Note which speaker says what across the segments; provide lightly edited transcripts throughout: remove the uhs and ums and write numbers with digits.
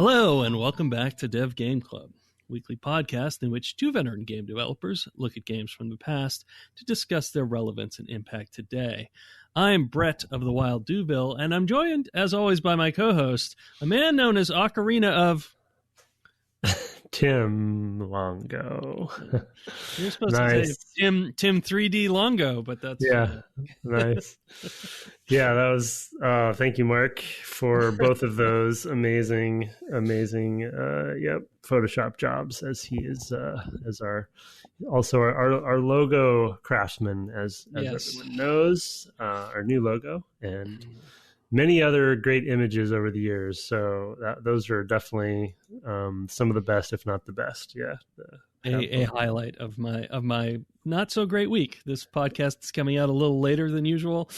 Speaker 1: Hello, and welcome back to Dev Game Club, weekly podcast in which two veteran game developers look at games from the past to discuss their relevance and impact today. I'm Brett of the Wild Duville, and I'm joined, as always, by my co-host, a man known as Ocarina of...
Speaker 2: Tim Longo.
Speaker 1: You're supposed to say Tim 3D Longo, but that's...
Speaker 2: Yeah, nice. Yeah, that was... thank you, Mark, for both of those amazing Photoshop jobs, as he is as our logo craftsman, as everyone knows, our new logo, and many other great images over the years. So those are definitely some of the best, if not the best. Yeah,
Speaker 1: a highlight of my not so great week. This podcast is coming out a little later than usual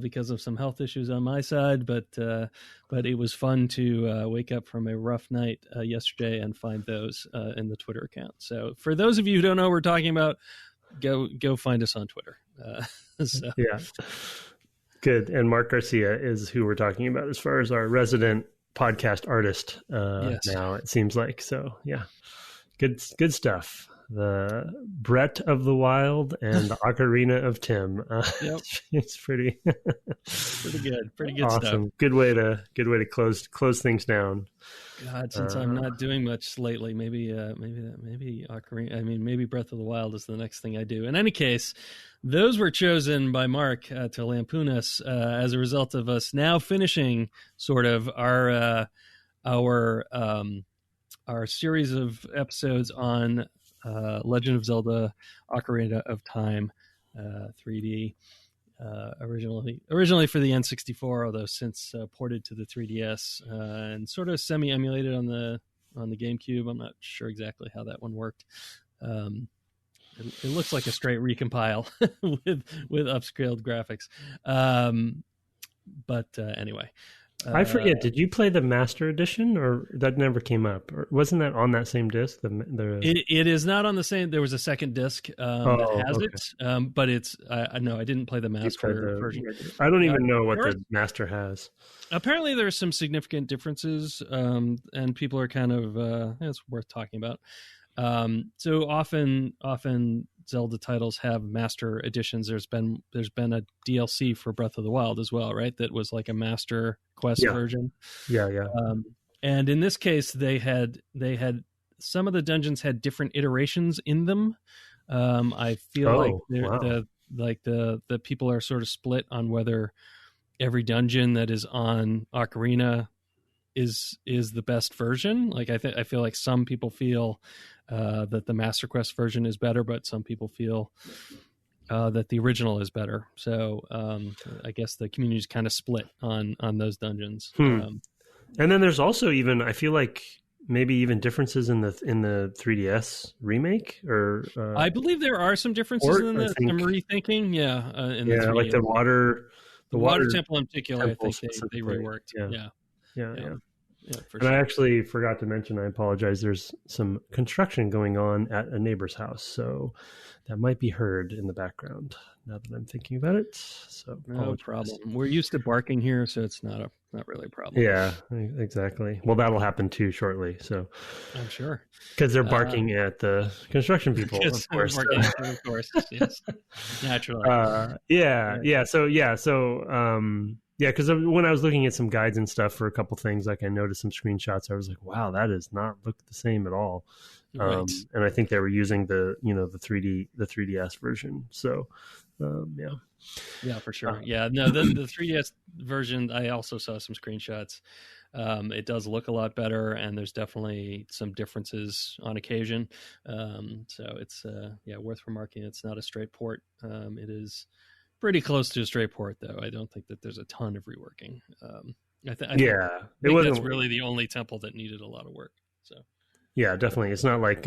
Speaker 1: because of some health issues on my side, but it was fun to wake up from a rough night yesterday and find those in the Twitter account. So for those of you who don't know what we're talking about, go find us on Twitter.
Speaker 2: Yeah. Good. And Mark Garcia is who we're talking about as far as our resident podcast artist now, it seems like. So, yeah, good stuff. The Brett of the Wild and the Ocarina of Tim.
Speaker 1: Yep.
Speaker 2: It's pretty
Speaker 1: good. Pretty good
Speaker 2: awesome
Speaker 1: stuff.
Speaker 2: Good way to close things down.
Speaker 1: God, since I'm not doing much lately, maybe Ocarina. I mean, maybe Breath of the Wild is the next thing I do. In any case, those were chosen by Mark to lampoon us as a result of us now finishing sort of our series of episodes on Legend of Zelda Ocarina of Time 3D. Originally for the N64, although since ported to the 3DS and sort of semi-emulated on the GameCube. I'm not sure exactly how that one worked. It looks like a straight recompile with upscaled graphics. But anyway.
Speaker 2: I forget, did you play the Master Edition, or that never came up? Or wasn't that on that same disc?
Speaker 1: It is not on the same. There was a second disc that has it, but it's no, I didn't play the Master version.
Speaker 2: I don't even know what the Master has. Apparently,
Speaker 1: there's some significant differences, and people are kind of it's worth talking about. So often Zelda titles have Master Editions. There's been a DLC for Breath of the Wild as well, right? That was like a Master Quest version.
Speaker 2: Yeah.
Speaker 1: And in this case, they had some of the dungeons had different iterations in them. I feel the people are sort of split on whether every dungeon that is on Ocarina is the best version. Like I feel like some people feel that the Master Quest version is better, but some people feel that the original is better. So I guess the community is kind of split on those dungeons.
Speaker 2: And then there's also even, I feel like, maybe even differences in the 3DS remake, or
Speaker 1: I believe there are some differences in the I'm rethinking. The
Speaker 2: like the water
Speaker 1: temple in particular. I think they reworked. Yeah,
Speaker 2: and sure. I actually forgot to mention, I apologize, there's some construction going on at a neighbor's house, so that might be heard in the background now that I'm thinking about it. So
Speaker 1: no problem. We're used to barking here, so it's not really a problem.
Speaker 2: Yeah, exactly. Well, that'll happen too shortly, so I'm
Speaker 1: sure.
Speaker 2: Because they're barking at the construction people, of course.
Speaker 1: Of course, yes. Naturally.
Speaker 2: Yeah, because when I was looking at some guides and stuff for a couple things, like I noticed some screenshots, I was like, "Wow, that does not look the same at all."
Speaker 1: Right.
Speaker 2: And I think they were using the 3DS version. So,
Speaker 1: yeah, for sure. The 3DS version, I also saw some screenshots. It does look a lot better, and there's definitely some differences on occasion. So it's worth remarking. It's not a straight port. It is pretty close to a straight port, though. I don't think that there's a ton of reworking. I think that's really the only temple that needed a lot of work. So
Speaker 2: yeah, definitely. It's not like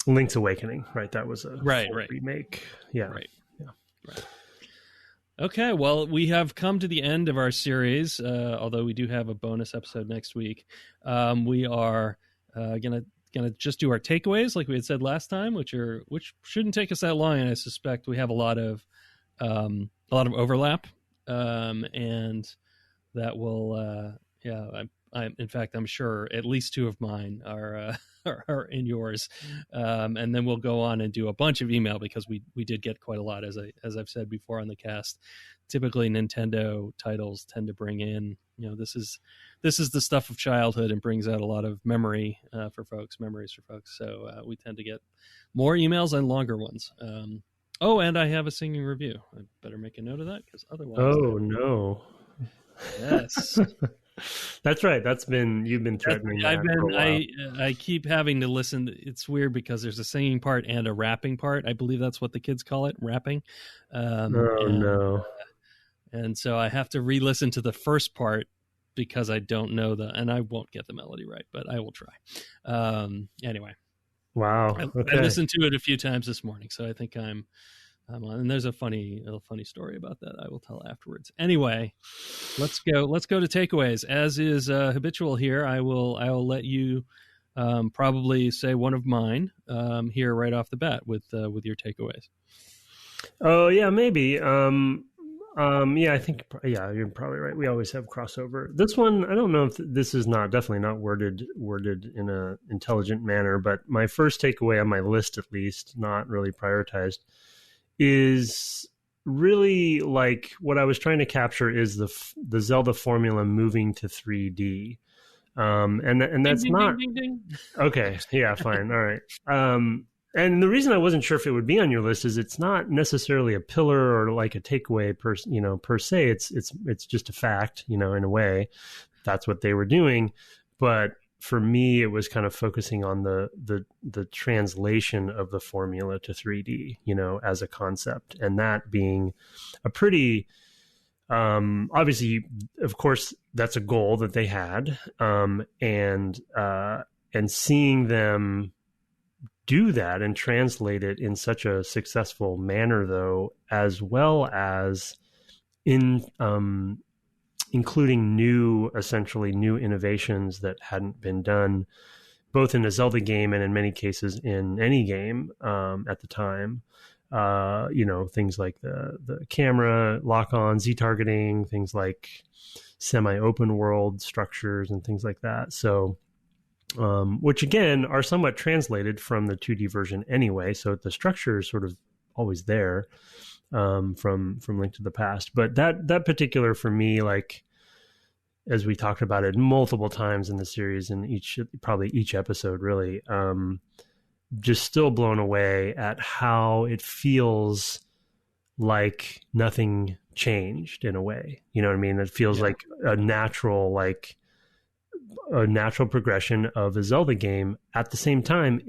Speaker 2: Link's Awakening, right? That was a remake. Yeah.
Speaker 1: Right. Okay, well, we have come to the end of our series, although we do have a bonus episode next week. We are gonna just do our takeaways like we had said last time, which shouldn't take us that long, and I suspect we have a lot of overlap, and that will, in fact, I'm sure at least two of mine are are in yours, and then we'll go on and do a bunch of email because we did get quite a lot, as I've said before on the cast. Typically, Nintendo titles tend to bring in, this is the stuff of childhood and brings out a lot of memories for folks. So we tend to get more emails and longer ones. And I have a singing review. I better make a note of that because otherwise.
Speaker 2: Oh no!
Speaker 1: Yes.
Speaker 2: That's right. You've been threatening.
Speaker 1: I keep having to listen. It's weird because there's a singing part and a rapping part. I believe that's what the kids call it, rapping.
Speaker 2: No.
Speaker 1: And so I have to re-listen to the first part because I don't know and I won't get the melody right, but I will try. Anyway.
Speaker 2: Wow. Okay.
Speaker 1: I listened to it a few times this morning, so I think I'm on. And there's a funny story about that I will tell afterwards. Anyway, let's go to takeaways. As is habitual here, I'll let you probably say one of mine here right off the bat with your takeaways.
Speaker 2: Oh yeah, maybe. I think you're probably right. We always have crossover. This one, I don't know if this is definitely not worded in a intelligent manner, but my first takeaway on my list, at least, not really prioritized, is really like what I was trying to capture is the Zelda formula moving to 3D. And that's not
Speaker 1: ding, ding.
Speaker 2: Okay. Yeah, fine. All right. And the reason I wasn't sure if it would be on your list is it's not necessarily a pillar or like a takeaway per se. It's just a fact, in a way. That's what they were doing. But for me, it was kind of focusing on the translation of the formula to 3D, as a concept, and that being a pretty obviously, of course, that's a goal that they had, and seeing them do that and translate it in such a successful manner, though, as well as including essentially new innovations that hadn't been done, both in a Zelda game and in many cases in any game at the time. Things like the camera lock-on, Z-targeting, things like semi-open world structures and things like that. So, which again are somewhat translated from the 2D version anyway. So the structure is sort of always there from Link to the Past. But that particular, for me, like, as we talked about it multiple times in the series, in probably each episode, really, just still blown away at how it feels like nothing changed in a way. You know what I mean? It feels like a natural progression of a Zelda game. At the same time,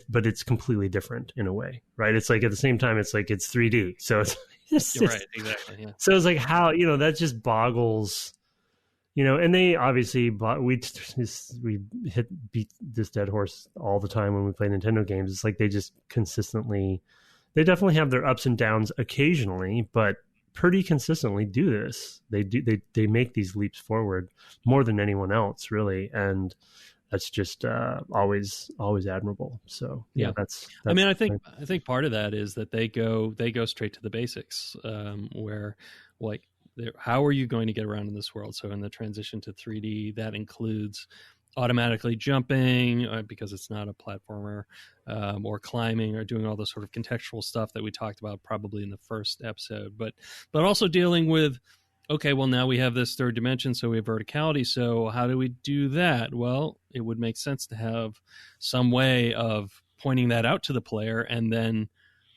Speaker 2: but it's completely different in a way, right? It's like at the same time, it's like it's 3D. So
Speaker 1: you're right, exactly. Yeah.
Speaker 2: So it's like how, that just boggles, and they obviously beat this dead horse all the time when we play Nintendo games. It's like they just they definitely have their ups and downs occasionally, but pretty consistently do this. They make these leaps forward more than anyone else, really, and that's just always admirable. So that's I
Speaker 1: mean, I think part of that is that they go straight to the basics, where like, how are you going to get around in this world? So in the transition to 3D, that includes automatically jumping because it's not a platformer, or climbing, or doing all the sort of contextual stuff that we talked about probably in the first episode, but also dealing with, okay, well, now we have this third dimension, so we have verticality, so how do we do that? Well, it would make sense to have some way of pointing that out to the player and then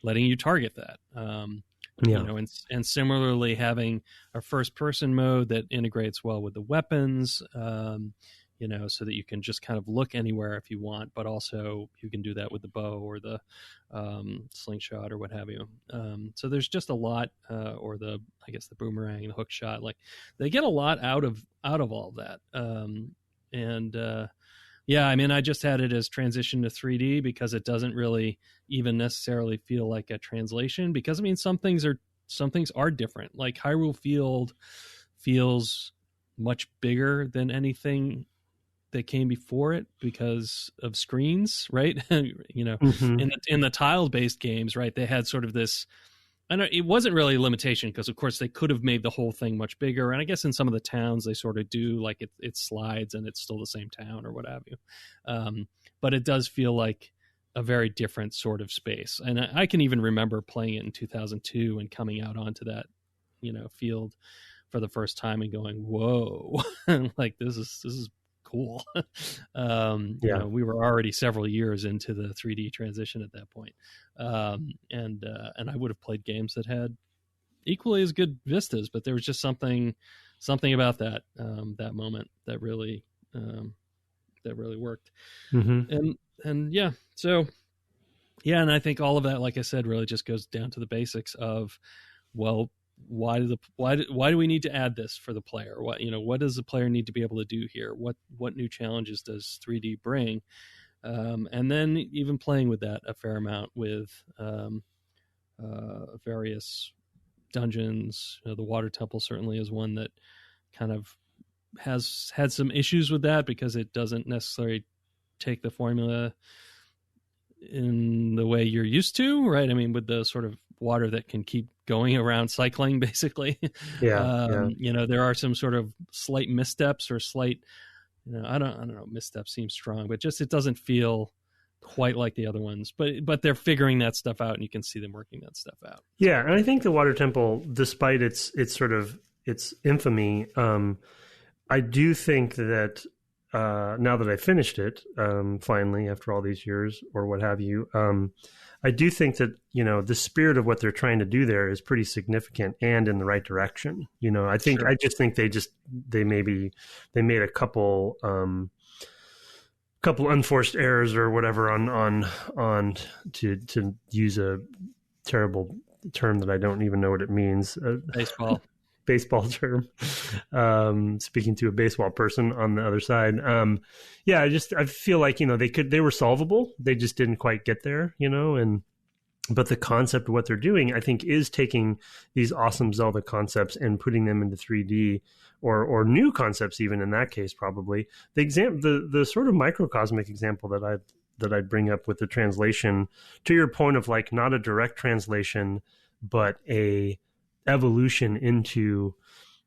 Speaker 1: letting you target that. And similarly having a first person mode that integrates well with the weapons, so that you can just kind of look anywhere if you want, but also you can do that with the bow or the slingshot or what have you. So there's just a lot, or the boomerang and the hook shot. Like, they get a lot out of all that. I mean, I just had it as transition to 3D because it doesn't really even necessarily feel like a translation, because I mean, some things are different. Like Hyrule Field feels much bigger than anything that came before it because of screens, right?
Speaker 2: Mm-hmm.
Speaker 1: in the tile based games, right, they had sort of this I know it wasn't really a limitation because, of course, they could have made the whole thing much bigger. And I guess in some of the towns they sort of do, like it slides and it's still the same town or what have you. But it does feel like a very different sort of space. And I can even remember playing it in 2002 and coming out onto that, field for the first time and going, whoa, like this is cool. We were already several years into the 3D transition at that point. And I would have played games that had equally as good vistas, but there was just something about that moment that really worked. Mm-hmm. And yeah, so yeah, and I think all of that, like I said, really just goes down to the basics of, well, why do we need to add this for the player? What does the player need to be able to do here? What new challenges does 3D bring? And then even playing with that a fair amount with various dungeons. The Water Temple certainly is one that kind of has had some issues with that because it doesn't necessarily take the formula in the way you're used to, right? I mean, with the sort of water that can keep going around cycling, basically. Yeah. There are some sort of slight missteps or slight, I don't know, missteps seems strong, but just it doesn't feel quite like the other ones. But they're figuring that stuff out, and you can see them working that stuff out.
Speaker 2: Yeah, and I think the Water Temple, despite its sort of its infamy, I do think that now that I finished it, finally, after all these years or what have you, I do think that, the spirit of what they're trying to do there is pretty significant and in the right direction. I think, sure. I just think they made a couple unforced errors or whatever on to use a terrible term that I don't even know what it means. Baseball term, speaking to a baseball person on the other side. I feel like, they were solvable. They just didn't quite get there, but the concept of what they're doing, I think, is taking these awesome Zelda concepts and putting them into 3D or new concepts, even in that case, probably. The sort of microcosmic example that I'd bring up with the translation, to your point of like not a direct translation, but a evolution into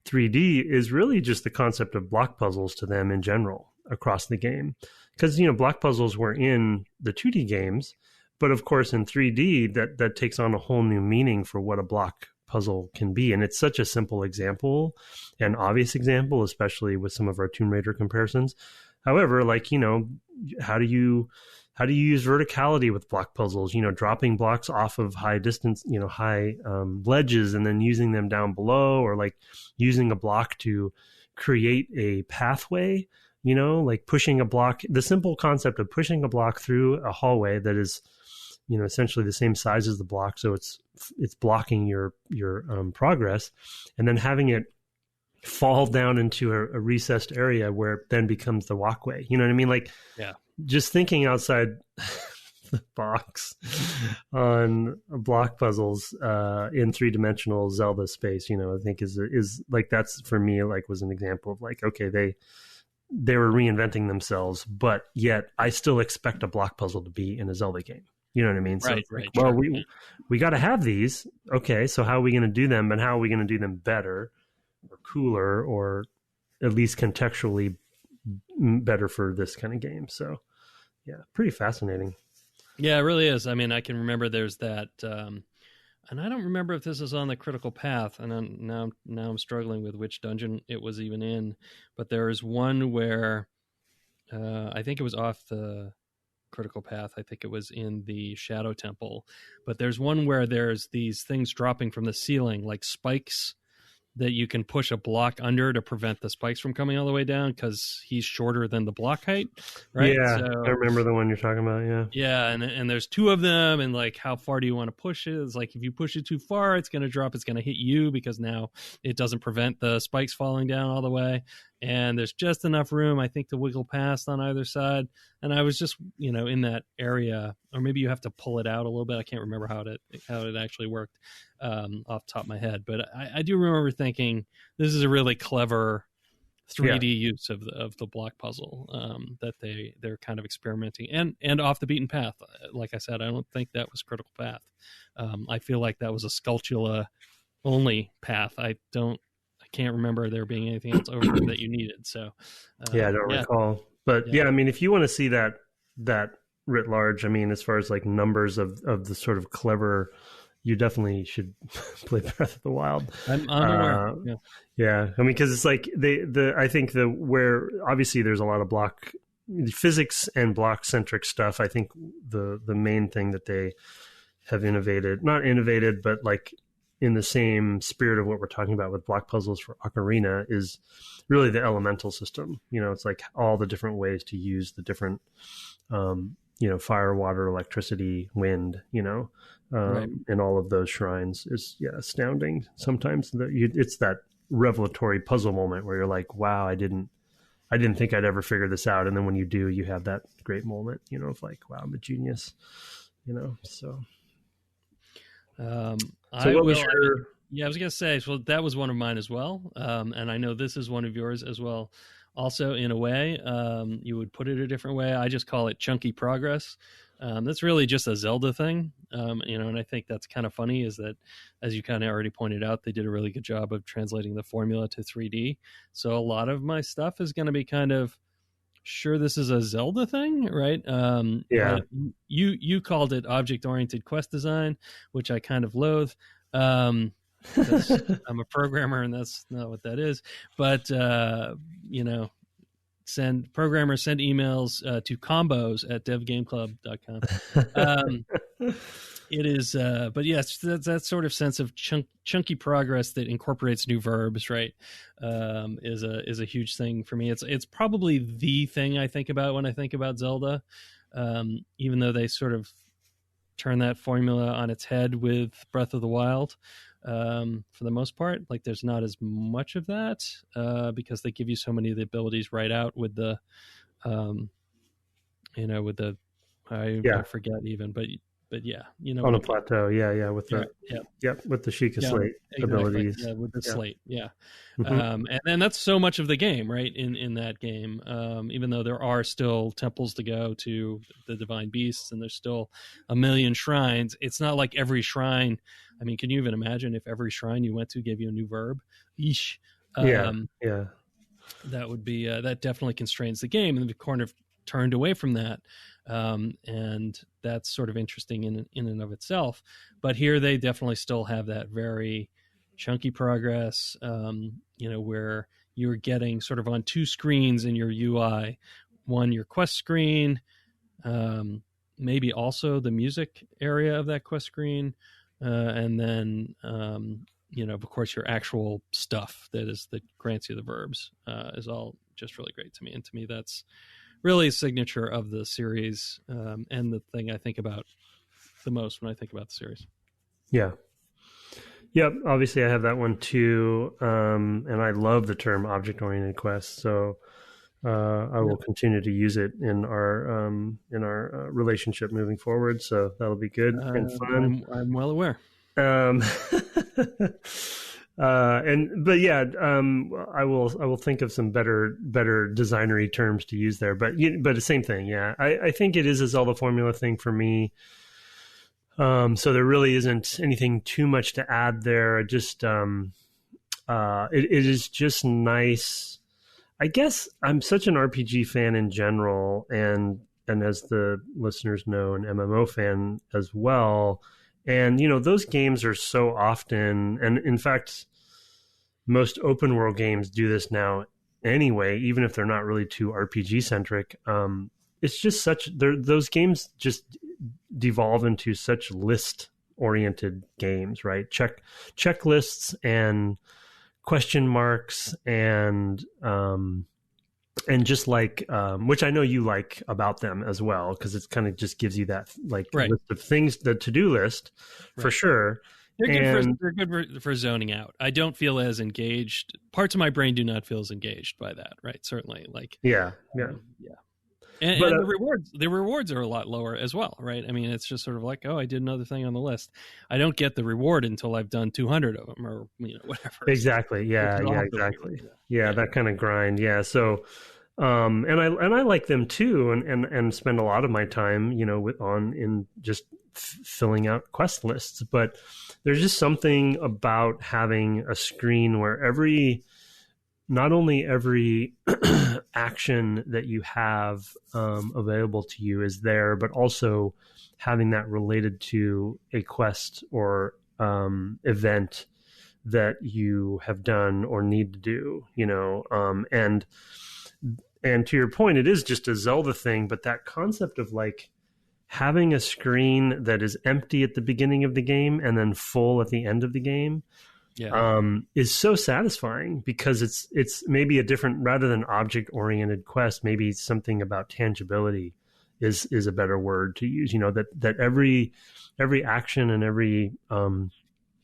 Speaker 2: 3D, is really just the concept of block puzzles to them in general across the game. Because, block puzzles were in the 2D games, but of course in 3D that takes on a whole new meaning for what a block puzzle can be. And it's such a simple example and obvious example, especially with some of our Tomb Raider comparisons. However, how do you use verticality with block puzzles? Dropping blocks off of high distance, high ledges, and then using them down below, or like using a block to create a pathway. Like pushing a block. The simple concept of pushing a block through a hallway that is, essentially the same size as the block, so it's blocking your progress, and then having it fall down into a recessed area where it then becomes the walkway. You know what I mean? Like, yeah. Just thinking outside the box on block puzzles in 3-dimensional Zelda space, I think is like, that's for me, like, was an example of like, okay, they were reinventing themselves, but yet I still expect a block puzzle to be in a Zelda game. You know what I mean?
Speaker 1: Right,
Speaker 2: so,
Speaker 1: right.
Speaker 2: Well, we got to have these. Okay, so how are we going to do them, and how are we going to do them better or cooler, or at least contextually better for this kind of game? So, yeah, pretty fascinating.
Speaker 1: Yeah, it really is. I mean, I can remember there's that, and I don't remember if this is on the critical path, and now I'm struggling with which dungeon it was even in, but there is one where I think it was off the critical path. I think it was in the Shadow Temple, but there's one where there's these things dropping from the ceiling, like spikes that you can push a block under to prevent the spikes from coming all the way down because he's shorter than the block height, right?
Speaker 2: Yeah, so, I remember the one you're talking about, yeah.
Speaker 1: Yeah, and there's two of them, and like, how far do you want to push it? It's like, if you push it too far, it's going to drop, it's going to hit you, because now it doesn't prevent the spikes falling down all the way. And there's just enough room, I think, to wiggle past on either side. And I was just, in that area, or maybe you have to pull it out a little bit. I can't remember how it actually worked off the top of my head. But I do remember thinking, this is a really clever 3D use of the block puzzle that they're kind of experimenting and off the beaten path. Like I said, I don't think that was Critical Path. I feel like that was a Skulltula only path. I can't remember there being anything else over there that you needed. So
Speaker 2: I don't recall. But I mean, if you want to see that writ large, I mean, as far as like numbers of the sort of clever, you definitely should play Breath of the Wild.
Speaker 1: I'm aware.
Speaker 2: I mean, because it's like I think where obviously there's a lot of block physics and block centric stuff. I think the main thing that they have not innovated, but like in the same spirit of what we're talking about with block puzzles for Ocarina is really the elemental system. You know, it's like all the different ways to use the different, fire, water, electricity, wind, and all of those shrines is astounding. Sometimes it's that revelatory puzzle moment where you're like, wow, I didn't think I'd ever figure this out. And then when you do, you have that great moment, of like, wow, I'm a genius, so.
Speaker 1: I was going to say, well, that was one of mine as well. And I know this is one of yours as well. Also, in a way, you would put it a different way. I just call it chunky progress. That's really just a Zelda thing. And I think that's kind of funny is that, as you kind of already pointed out, they did a really good job of translating the formula to 3D. So a lot of my stuff is going to be kind of, sure, this is a Zelda thing, right? You called it object-oriented quest design, which I kind of loathe. I'm a programmer, and that's not what that is. But send emails to combos@devgameclub.com. It is, but yes, that sort of sense of chunky progress that incorporates new verbs, right? Is a huge thing for me. It's probably the thing I think about when I think about Zelda, even though they sort of turn that formula on its head with Breath of the Wild. For the most part, like there's not as much of that because they give you so many of the abilities right out with the, I forget even, but yeah,
Speaker 2: on a plateau, with the with the Sheikah Slate abilities,
Speaker 1: with the slate,
Speaker 2: Mm-hmm.
Speaker 1: And then that's so much of the game, right? In that game, even though there are still temples to go to the divine beasts, and there's still a million shrines, it's not like every shrine. I mean, can you even imagine if every shrine you went to gave you a new verb? Eesh. That would be that definitely constrains the game, and the corner turned away from that. And that's sort of interesting in and of itself. But here they definitely still have that very chunky progress, where you're getting sort of on two screens in your UI. One, your quest screen, maybe also the music area of that quest screen, and then, of course, your actual stuff that grants you the verbs is all just really great to me. And to me, that's really a signature of the series, and the thing I think about the most when I think about the series.
Speaker 2: Yeah. Yep. Obviously, I have that one too, and I love the term object-oriented quest. So I will continue to use it in our relationship moving forward. So that'll be good and fun.
Speaker 1: I'm well aware.
Speaker 2: I will think of some better designery terms to use there, but the same thing. Yeah. I think it is a Zelda formula thing for me. So there really isn't anything too much to add there. Just, it is just nice. I guess I'm such an RPG fan in general, and as the listeners know, an MMO fan as well. And, those games are so often, and in fact, most open world games do this now anyway, even if they're not really too RPG centric. It's just those games just devolve into such list oriented games, right? Checklists and question marks and just like, which I know you like about them as well, because it's kind of just gives you that list of things, the to-do list for sure.
Speaker 1: They're good for zoning out. I don't feel as engaged. Parts of my brain do not feel as engaged by that, right? Certainly, like
Speaker 2: yeah.
Speaker 1: And the rewards are a lot lower as well, right? I mean, it's just sort of like, oh, I did another thing on the list. I don't get the reward until I've done 200 of them, or whatever.
Speaker 2: Exactly. Yeah. Exactly. Yeah, that kind of grind. Yeah. So, and I like them too, and spend a lot of my time, in just filling out quest lists. But there's just something about having a screen where not only every action that you have available to you is there, but also having that related to a quest or event that you have done or need to do, and to your point, it is just a Zelda thing, but that concept of like having a screen that is empty at the beginning of the game and then full at the end of the game is so satisfying, because it's maybe a different, rather than object-oriented quest, maybe something about tangibility is a better word to use. That every action and every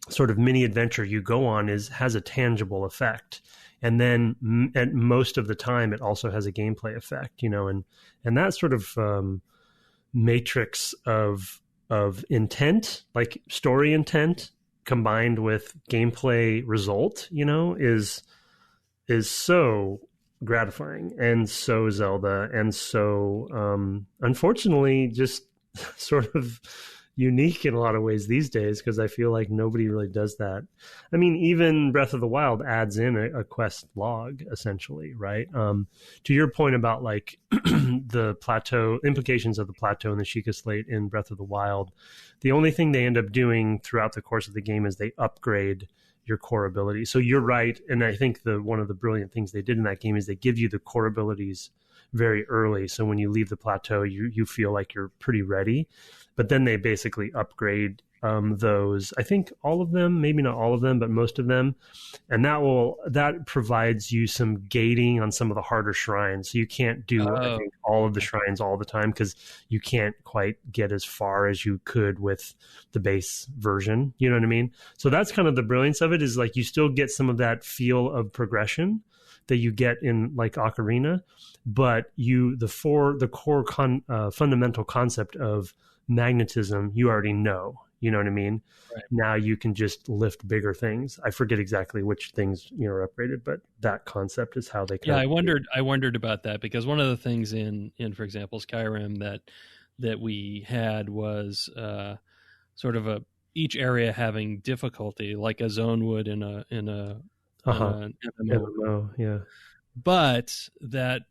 Speaker 2: sort of mini adventure you go on has a tangible effect, and then at most of the time it also has a gameplay effect. And that sort of matrix of intent, like story intent, combined with gameplay result, is so gratifying, and so Zelda, and so unfortunately just sort of unique in a lot of ways these days, because I feel like nobody really does that. I mean, even Breath of the Wild adds in a quest log, essentially, right? To your point about like the plateau implications of the plateau and the Sheikah Slate in Breath of the Wild, the only thing they end up doing throughout the course of the game is they upgrade your core ability. So you're right, and I think one of the brilliant things they did in that game is they give you the core abilities very early. So when you leave the plateau, you feel like you're pretty ready. But then they basically upgrade those. I think all of them, maybe not all of them, but most of them, and that provides you some gating on some of the harder shrines. So you can't do I think, all of the shrines all the time, because you can't quite get as far as you could with the base version. You know what I mean? So that's kind of the brilliance of it, is like you still get some of that feel of progression that you get in like Ocarina, but the core fundamental concept of magnetism you already know. You know what I mean? Right. Now you can just lift bigger things. I forget exactly which things are upgraded, but that concept is how they
Speaker 1: I wondered about that, because one of the things in for example Skyrim that we had was sort of each area having difficulty, like a zone would in a
Speaker 2: MMO, yeah.
Speaker 1: But that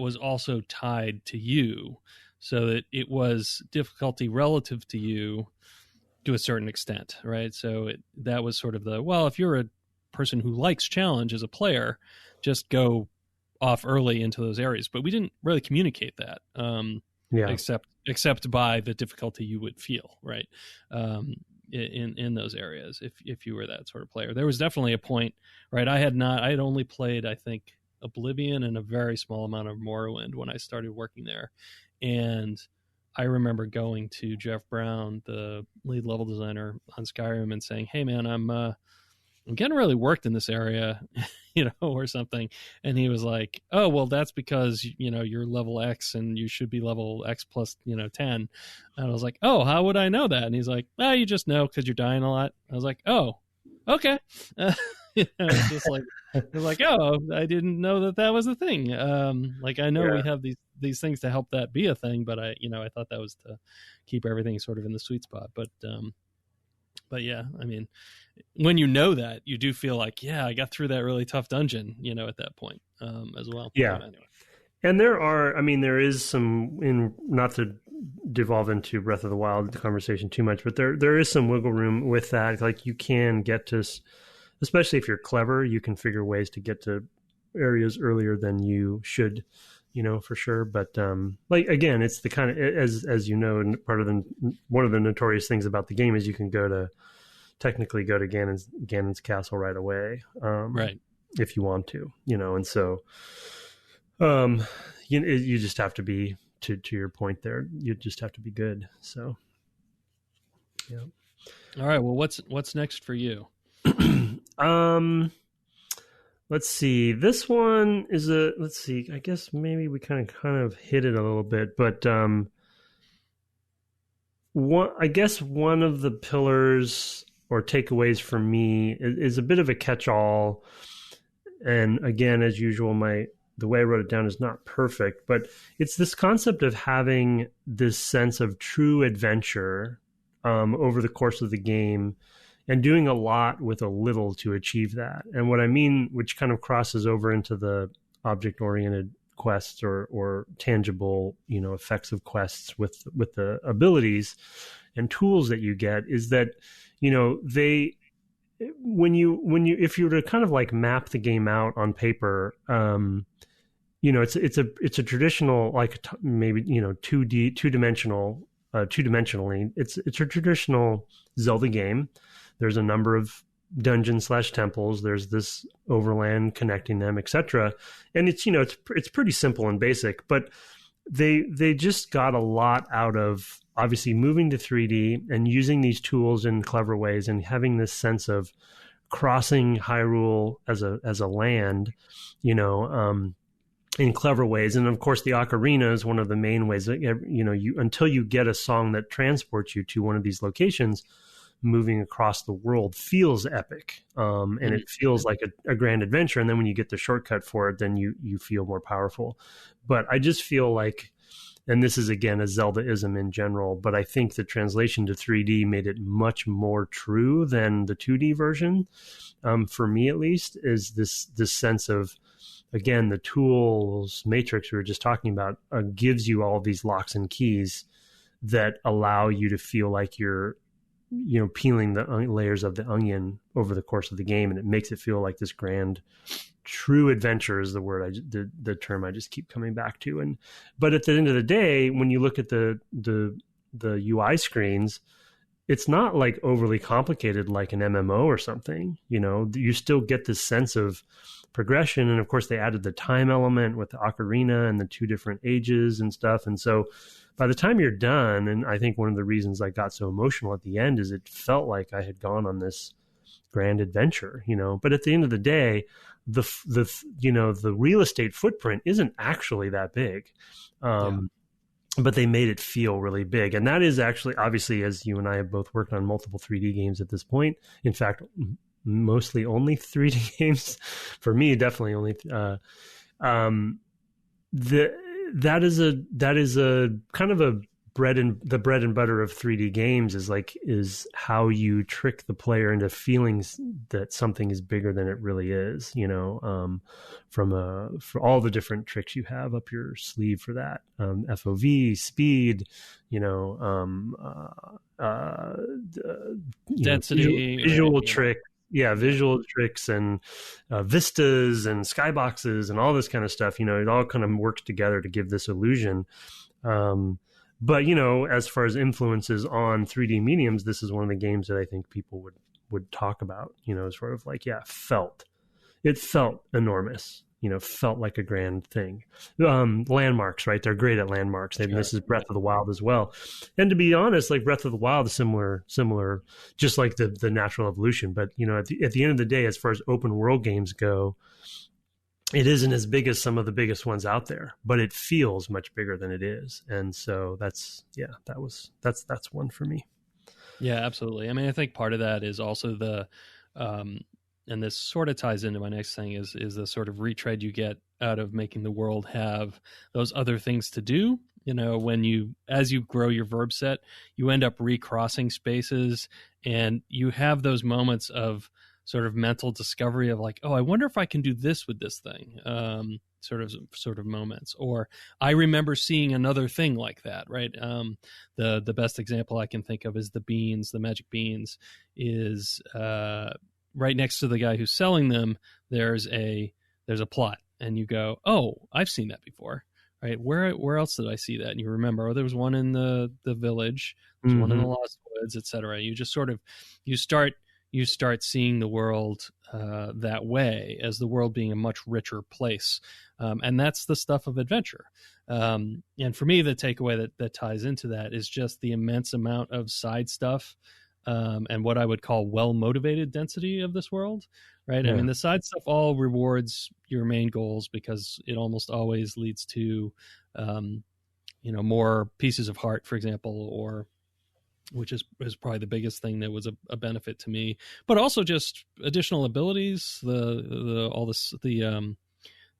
Speaker 1: was also tied to you, so that it was difficulty relative to you to a certain extent, right? So that was sort of if you're a person who likes challenge as a player, just go off early into those areas. But we didn't really communicate that, except by the difficulty you would feel, right? In those areas, if you were that sort of player. There was definitely a point, right? I had only played, I think, Oblivion and a very small amount of Morrowind when I started working there. And I remember going to Jeff Brown, the lead level designer on Skyrim, and saying, "Hey man, I'm getting really worked in this area," or something. And he was like, "Oh, well, that's because, you're level X and you should be level X plus, 10. And I was like, "Oh, how would I know that?" And he's like, "Oh, you just know because you're dying a lot." I was like, "Oh, okay." It's just like, "Oh, I didn't know that was a thing." I know we have these things to help that be a thing, but I thought that was to keep everything sort of in the sweet spot. But yeah, I mean, when you know that, you do feel like, I got through that really tough dungeon, at that point as well.
Speaker 2: Yeah. Anyway. And there is some, not to devolve into Breath of the Wild conversation too much, but there is some wiggle room with that. Like you can get to, especially if you're clever, you can figure ways to get to areas earlier than you should, for sure. But again, it's the kind of, as you know, and one of the notorious things about the game is you can technically go to Ganon's castle right away,
Speaker 1: right,
Speaker 2: if you want to, and so you just have to be, to your point there, you just have to be good. So yeah.
Speaker 1: All right, well, what's next for you?
Speaker 2: let's see. This one is let's see. I guess maybe we kind of hit it a little bit, but I guess one of the pillars or takeaways for me is a bit of a catch-all. And again, as usual, the way I wrote it down is not perfect, but it's this concept of having this sense of true adventure over the course of the game and doing a lot with a little to achieve that. And what I mean, which kind of crosses over into the object-oriented quests or tangible, effects of quests with the abilities and tools that you get, is that, when you if you were to kind of like map the game out on paper, it's a traditional, like maybe 2dimensionally. It's a traditional Zelda game. There's a number of dungeons/temples. There's this overland connecting them, etc. And it's pretty simple and basic, but they just got a lot out of obviously moving to 3D and using these tools in clever ways and having this sense of crossing Hyrule as a land, in clever ways. And of course, the ocarina is one of the main ways that, until you get a song that transports you to one of these locations, moving across the world feels epic. And it feels like a grand adventure. And then when you get the shortcut for it, then you feel more powerful. But I just feel like, and this is again a Zelda-ism in general, but I think the translation to 3D made it much more true than the 2D version. For me, at least, is this sense of, again, the tools matrix we were just talking about gives you all these locks and keys that allow you to feel like you're, peeling the layers of the onion over the course of the game, and it makes it feel like this grand, true adventure is the word the term I just keep coming back to. But at the end of the day, when you look at the UI screens, it's not like overly complicated like an MMO or something. You still get this sense of progression, and of course they added the time element with the ocarina and the two different ages and stuff. And so by the time you're done, and I think one of the reasons I got so emotional at the end is it felt like I had gone on this grand adventure, but at the end of the day, the real estate footprint isn't actually that big. But they made it feel really big. And that is actually, obviously, as you and I have both worked on multiple 3D games at this point, in fact, mostly only 3D games for me, definitely only, that is a kind of the bread and butter of 3D games is how you trick the player into feelings that something is bigger than it really is, for all the different tricks you have up your sleeve for that, FOV, speed,
Speaker 1: density,
Speaker 2: visual trick. Yeah, visual tricks and vistas and skyboxes and all this kind of stuff. It all kind of works together to give this illusion. But, as far as influences on 3D mediums, this is one of the games that I think people would talk about, sort of like, it felt enormous, felt like a grand thing. Landmarks, right? They're great at landmarks. This is Breath of the Wild as well. And to be honest, like Breath of the Wild is similar, just like the natural evolution. But, at the end of the day, as far as open world games go, it isn't as big as some of the biggest ones out there, but it feels much bigger than it is. And so that's one for me.
Speaker 1: Yeah, absolutely. I mean, I think part of that is also the, and this sort of ties into my next thing is the sort of retread you get out of making the world have those other things to do. As you grow your verb set, you end up recrossing spaces, and you have those moments of sort of mental discovery of like, oh, I wonder if I can do this with this thing, sort of moments. Or I remember seeing another thing like that, right? The best example I can think of is the magic beans is right next to the guy who's selling them. There's a plot, and you go, oh, I've seen that before, right? Where else did I see that? And you remember, oh, there was one in the village, there's one in the Lost Woods, etc. You just sort of you start seeing the world that way, as the world being a much richer place. And that's the stuff of adventure. And for me, the takeaway that ties into that is just the immense amount of side stuff and what I would call well-motivated density of this world, right?
Speaker 2: Yeah.
Speaker 1: I mean, the side stuff all rewards your main goals because it almost always leads to, more pieces of heart, for example, or which is probably the biggest thing that was a benefit to me, but also just additional abilities, the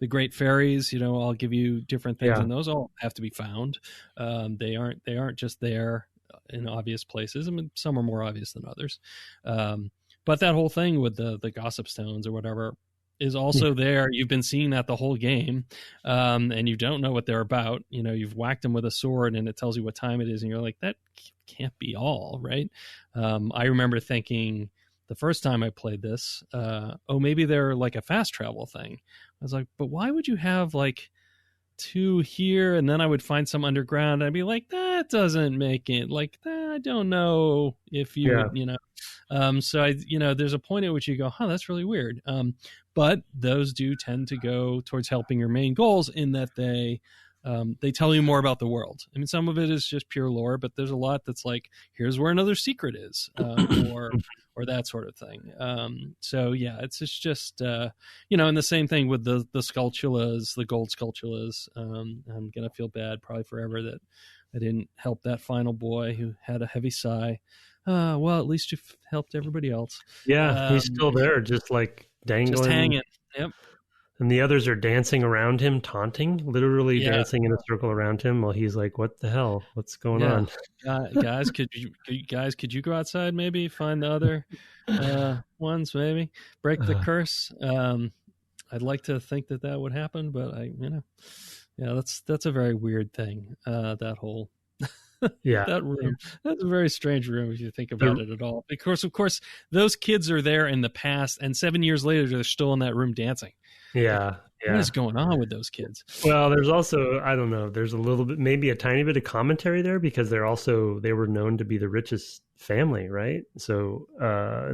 Speaker 1: great fairies, I'll give you different things, and those all have to be found. They aren't just there in obvious places. I mean, some are more obvious than others. But that whole thing with the gossip stones or whatever is also there. You've been seeing that the whole game, and you don't know what they're about. You've whacked them with a sword and it tells you what time it is, and you're like, that can't be all, right? I remember thinking the first time I played this, maybe they're like a fast travel thing. I was like, but why would you have like 2 here, and then I would find some underground? I'd be like, that doesn't make it like that. I don't know if you would, so there's a point at which you go, that's really weird. But those do tend to go towards helping your main goals in that they tell you more about the world. I mean, some of it is just pure lore, but there's a lot that's like, here's where another secret is, or that sort of thing. So yeah, it's just and the same thing with the sculptulas, the gold sculptulas. I'm gonna feel bad probably forever that I didn't help that final boy who had a heavy sigh. Well, at least you've helped everybody else.
Speaker 2: Yeah, he's still there, just like dangling,
Speaker 1: just hanging. Yep.
Speaker 2: And the others are dancing around him, taunting, literally dancing in a circle around him while he's like, what the hell? What's going on?
Speaker 1: Guys, could you go outside, maybe find the other ones, maybe break the curse? I'd like to think that would happen, but that's a very weird thing. That whole that room. That's a very strange room if you think about it at all. Of course, those kids are there in the past, and 7 years later, they're still in that room dancing.
Speaker 2: What
Speaker 1: is going on with those kids?
Speaker 2: Well, there's also, I don't know, there's a little bit, maybe a tiny bit of commentary there, because they were known to be the richest family, right? So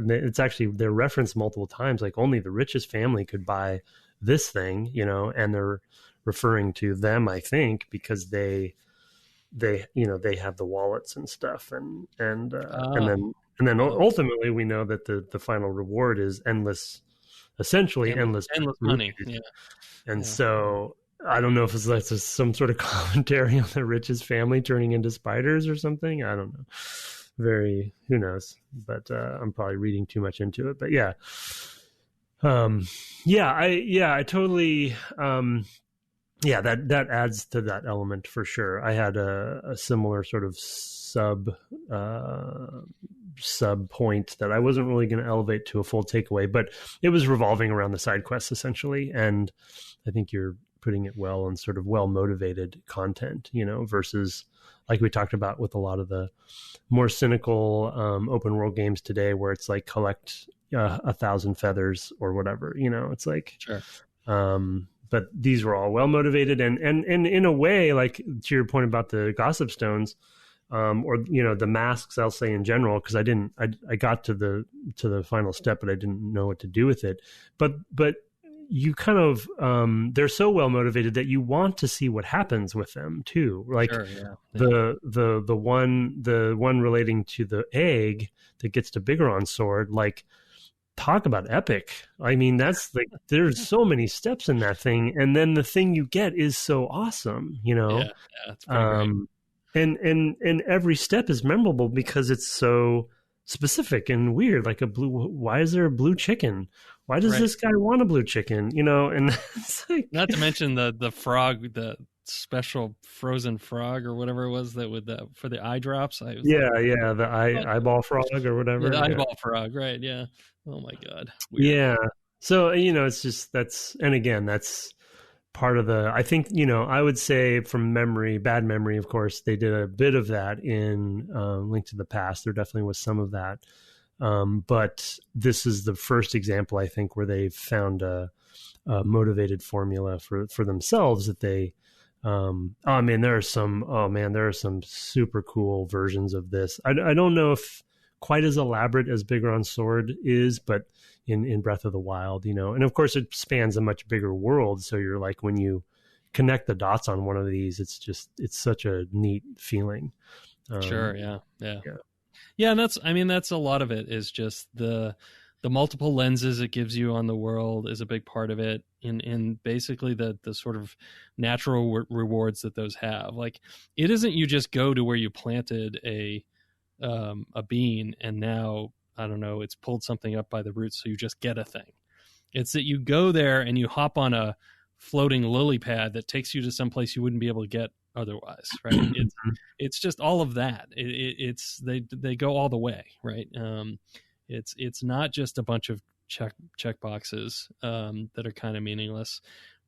Speaker 2: it's actually, they're referenced multiple times, like only the richest family could buy this thing, and they're referring to them, I think, because they have the wallets and stuff, and then ultimately we know that the final reward is endless
Speaker 1: money.
Speaker 2: So I don't know if it's like some sort of commentary on the richest family turning into spiders or something. I don't know. Who knows? But I'm probably reading too much into it. But I totally. That adds to that element for sure. I had a similar sort of sub point that I wasn't really going to elevate to a full takeaway, but it was revolving around the side quests essentially. And I think you're putting it well on sort of well motivated content, versus like we talked about with a lot of the more cynical open world games today, where it's like collect 1,000 feathers or whatever. It's like
Speaker 1: sure.
Speaker 2: But these were all well motivated, and in a way, like to your point about the gossip stones, or the masks, I'll say in general, because I got to the final step, but I didn't know what to do with it. But you kind of they're so well motivated that you want to see what happens with them too. Like the one relating to the egg that gets to Bigoron's sword, like. Talk about epic. I mean, that's like, there's so many steps in that thing. And then the thing you get is so awesome, Yeah,
Speaker 1: it's pretty great.
Speaker 2: And every step is memorable because it's so specific and weird. Like why is there a blue chicken? Why does this guy want a blue chicken? And it's like,
Speaker 1: not to mention the frog, the special frozen frog or whatever it was that with for the eye drops.
Speaker 2: The eyeball frog or whatever.
Speaker 1: The eyeball frog, right? Yeah. Oh my God.
Speaker 2: Weird. Yeah. So it's just that's part of the. I think I would say from memory, bad memory, of course, they did a bit of that in Link to the Past. There definitely was some of that, but this is the first example I think where they found a motivated formula for themselves that they. There are some super cool versions of this. I don't know if quite as elaborate as Bigoron's sword is, but in Breath of the Wild, and of course it spans a much bigger world. So you're like, when you connect the dots on one of these, it's such a neat feeling.
Speaker 1: Sure. Yeah. Yeah, and that's a lot of it is just the multiple lenses it gives you on the world is a big part of it, in basically the sort of natural rewards that those have. Like, it isn't you just go to where you planted a bean and now, I don't know, it's pulled something up by the roots, so you just get a thing. It's that you go there and you hop on a floating lily pad that takes you to some place you wouldn't be able to get otherwise, right? It's just all of that. It's they go all the way, right? It's not just a bunch of check boxes that are kind of meaningless,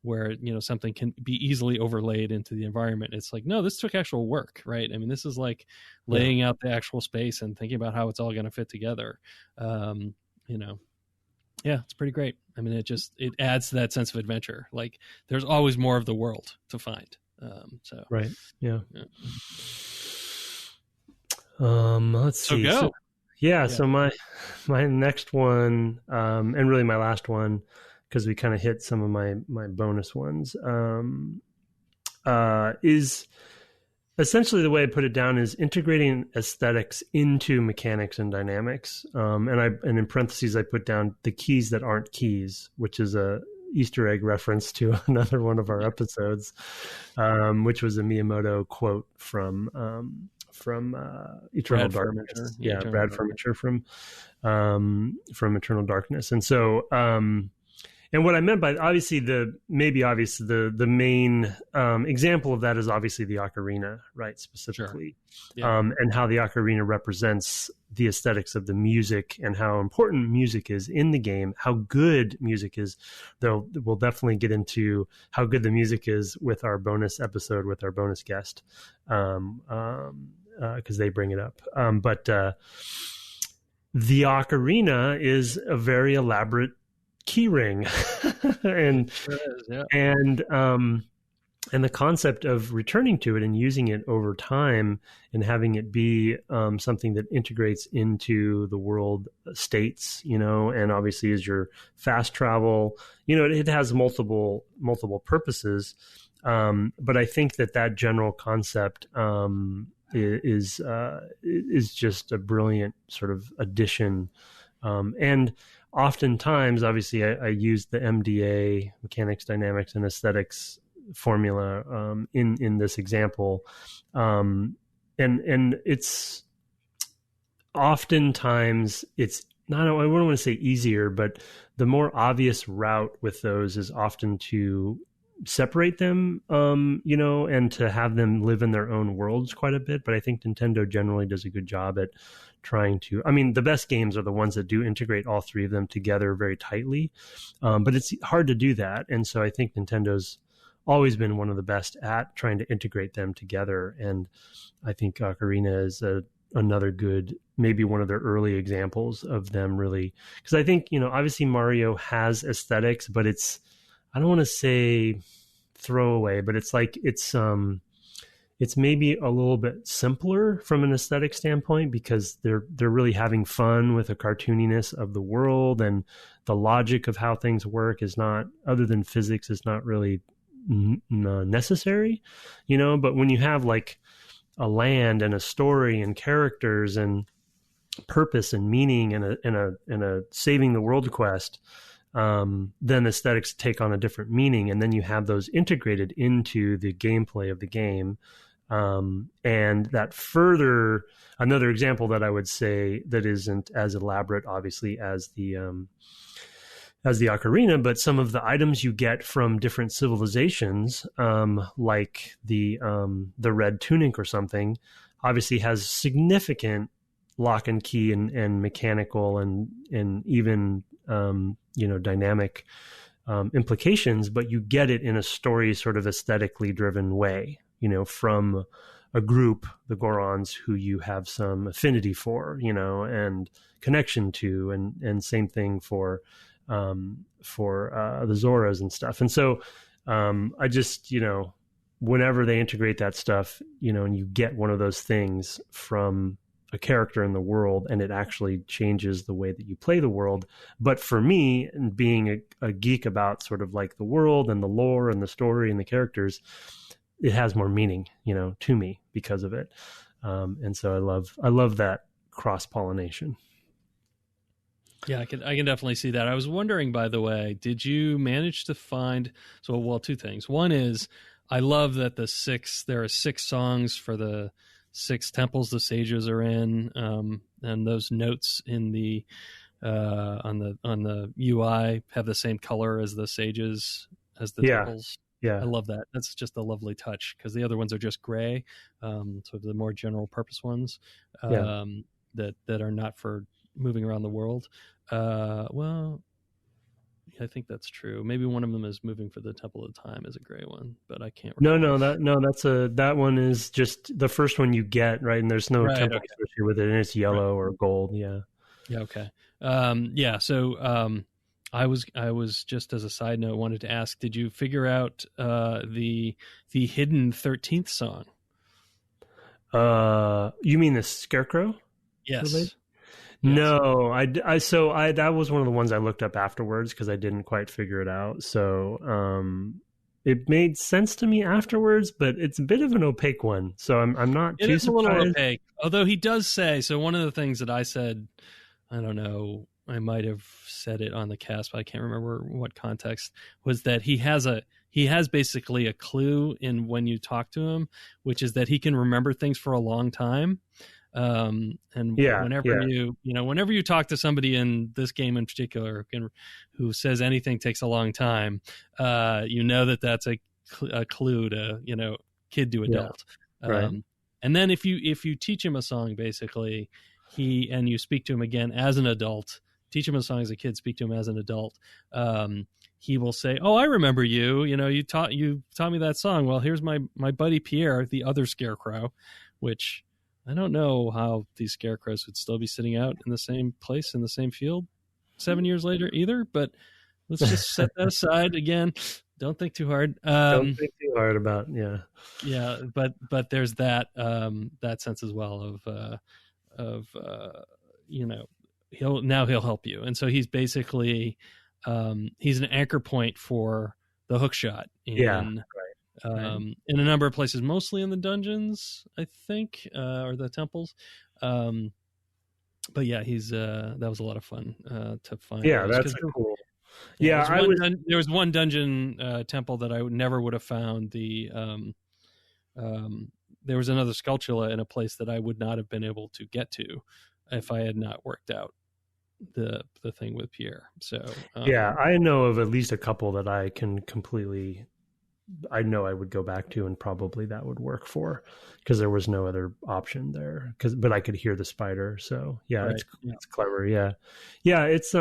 Speaker 1: where something can be easily overlaid into the environment. It's like, no, this took actual work, right? I mean, this is like laying out the actual space and thinking about how it's all going to fit together. Yeah, it's pretty great. I mean, it adds to that sense of adventure. Like, there's always more of the world to find.
Speaker 2: Right. Yeah. Let's see.
Speaker 1: So go.
Speaker 2: So my next one, and really my last one, because we kind of hit some of my bonus ones, is essentially, the way I put it down is integrating aesthetics into mechanics and dynamics. And in parentheses, I put down the keys that aren't keys, which is a Easter egg reference to another one of our episodes, which was a Miyamoto quote from Eternal Darkness. Brad Furniture from Eternal Darkness. And so, and what I meant by the main example of that is obviously the ocarina, right? Specifically, and how the ocarina represents the aesthetics of the music and how important music is in the game, how good music is. Though we'll definitely get into how good the music is with our bonus episode with our bonus guest, because they bring it up. But the ocarina is a very elaborate key ring and the concept of returning to it and using it over time and having it be something that integrates into the world states, and obviously as your fast travel, it has multiple purposes. But I think that general concept is just a brilliant sort of addition. And oftentimes, obviously, I use the MDA, mechanics, dynamics, and aesthetics formula in this example, and it's oftentimes it's not. I wouldn't want to say easier, but the more obvious route with those is often to separate them, and to have them live in their own worlds quite a bit. But I think Nintendo generally does a good job at trying to, the best games are the ones that do integrate all three of them together very tightly. But it's hard to do that. And so I think Nintendo's always been one of the best at trying to integrate them together. And I think Ocarina is another good, maybe one of their early examples of them really, because I think, obviously Mario has aesthetics, but it's, I don't want to say throwaway, but it's like, it's maybe a little bit simpler from an aesthetic standpoint because they're really having fun with the cartooniness of the world, and the logic of how things work is not, other than physics, is not really necessary, but when you have like a land and a story and characters and purpose and meaning and a saving the world quest, then aesthetics take on a different meaning, and then you have those integrated into the gameplay of the game. And that further, another example that I would say that isn't as elaborate, obviously, as the ocarina, but some of the items you get from different civilizations, like the red tunic or something, obviously has significant lock and key and mechanical and even dynamic implications, but you get it in a story sort of aesthetically driven way, from a group, the Gorons, who you have some affinity for, and connection to, and same thing for the Zoras and stuff. And so I just, whenever they integrate that stuff, and you get one of those things from a character in the world, and it actually changes the way that you play the world. But for me, and being a geek about sort of like the world and the lore and the story and the characters, it has more meaning, to me because of it. And so I love that cross-pollination.
Speaker 1: Yeah, I can definitely see that. I was wondering, by the way, did you manage to find, two things. One is, I love that there are 6 songs for the 6 temples the sages are in, and those notes in the on the UI have the same color as the sages, as the temples.
Speaker 2: Yeah,
Speaker 1: I love that. That's just a lovely touch, because the other ones are just gray, so the more general purpose ones, that are not for moving around the world. I think that's true. Maybe one of them is moving for the Temple of Time is a gray one, but I can't recall.
Speaker 2: That one is just the first one you get, right? And there's no temple associated with it, and it's yellow or gold. Yeah.
Speaker 1: Yeah. Okay. So I was just, as a side note, wanted to ask: did you figure out the hidden 13th song?
Speaker 2: You mean the Scarecrow?
Speaker 1: Yes.
Speaker 2: Related? No, I that was one of the ones I looked up afterwards because I didn't quite figure it out. So it made sense to me afterwards, but it's a bit of an opaque one. So I'm not too surprised. It is a little opaque,
Speaker 1: although he does say so. One of the things that I said, I don't know, I might have said it on the cast, but I can't remember what context, was that he has basically a clue in when you talk to him, which is that he can remember things for a long time. Whenever you talk to somebody in this game in particular who says anything takes a long time, that's a clue to, kid to adult.
Speaker 2: Right.
Speaker 1: And then if you teach him a song, basically, and you speak to him again as an adult, teach him a song as a kid, speak to him as an adult, he will say, "Oh, I remember you. You taught me that song. Well, here's my buddy Pierre, the other scarecrow," which I don't know how these scarecrows would still be sitting out in the same place in the same field 7 years later either. But let's just set that aside again. Don't think too hard.
Speaker 2: Don't think too hard about
Speaker 1: Yeah, but there's that sense as well of he'll help you, and so he's basically he's an anchor point for the hook shot. In a number of places, mostly in the dungeons, I think, or the temples. But yeah, he's that was a lot of fun to find.
Speaker 2: Yeah, that's cool.
Speaker 1: There was one dungeon temple that I never would have found. There was another Skulltula in a place that I would not have been able to get to if I had not worked out the thing with Pierre. So
Speaker 2: I know of at least a couple that I can completely. I know I would go back to, and probably that would work for, because there was no other option there. But I could hear the spider, so it's clever. It's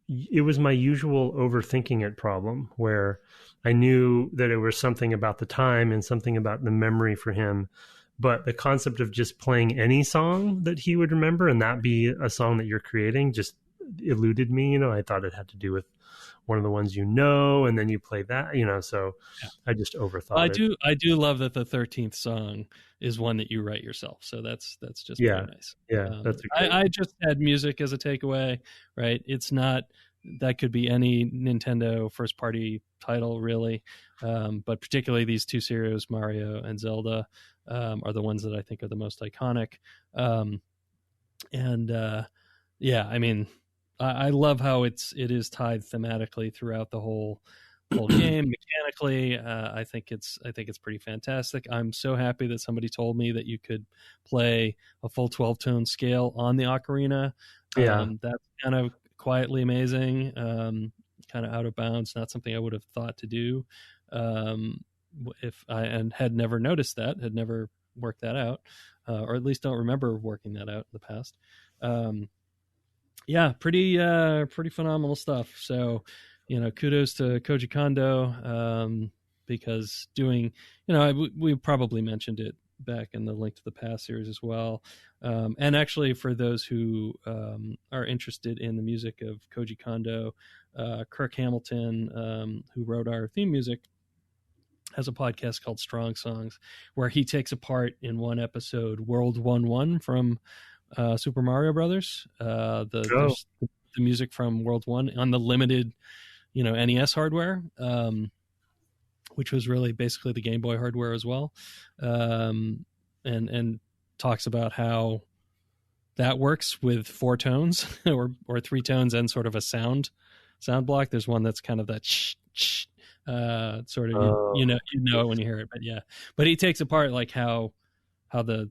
Speaker 2: it was my usual overthinking it problem, where I knew that it was something about the time and something about the memory for him, but the concept of just playing any song that he would remember and that be a song that you're creating just eluded me. I thought it had to do with one of the ones and then you play that, so I just overthought it.
Speaker 1: I do love that the 13th song is one that you write yourself, so that's just very nice.
Speaker 2: That's
Speaker 1: I just had music as a takeaway, right? It's not, that could be any Nintendo first party title really, but particularly these 2 series, Mario and Zelda, are the ones that I think are the most iconic. I love how it is tied thematically throughout the whole game. Mechanically, I think it's pretty fantastic. I'm so happy that somebody told me that you could play a full 12-tone scale on the ocarina. That's kind of quietly amazing, kind of out of bounds. Not something I would have thought to do if I had never noticed that, had never worked that out, or at least don't remember working that out in the past. Pretty phenomenal stuff. So, kudos to Koji Kondo, because doing, we probably mentioned it back in the Link to the Past series as well. And actually, for those who are interested in the music of Koji Kondo, Kirk Hamilton, who wrote our theme music, has a podcast called Strong Songs, where he takes apart in one episode World 1-1 from Super Mario Brothers, the music from World 1 on the limited, NES hardware, which was really basically the Game Boy hardware as well, and talks about how that works with 4 tones or 3 tones and sort of a sound block. There's one that's kind of that sort of you know it when you hear it, but he takes apart like how the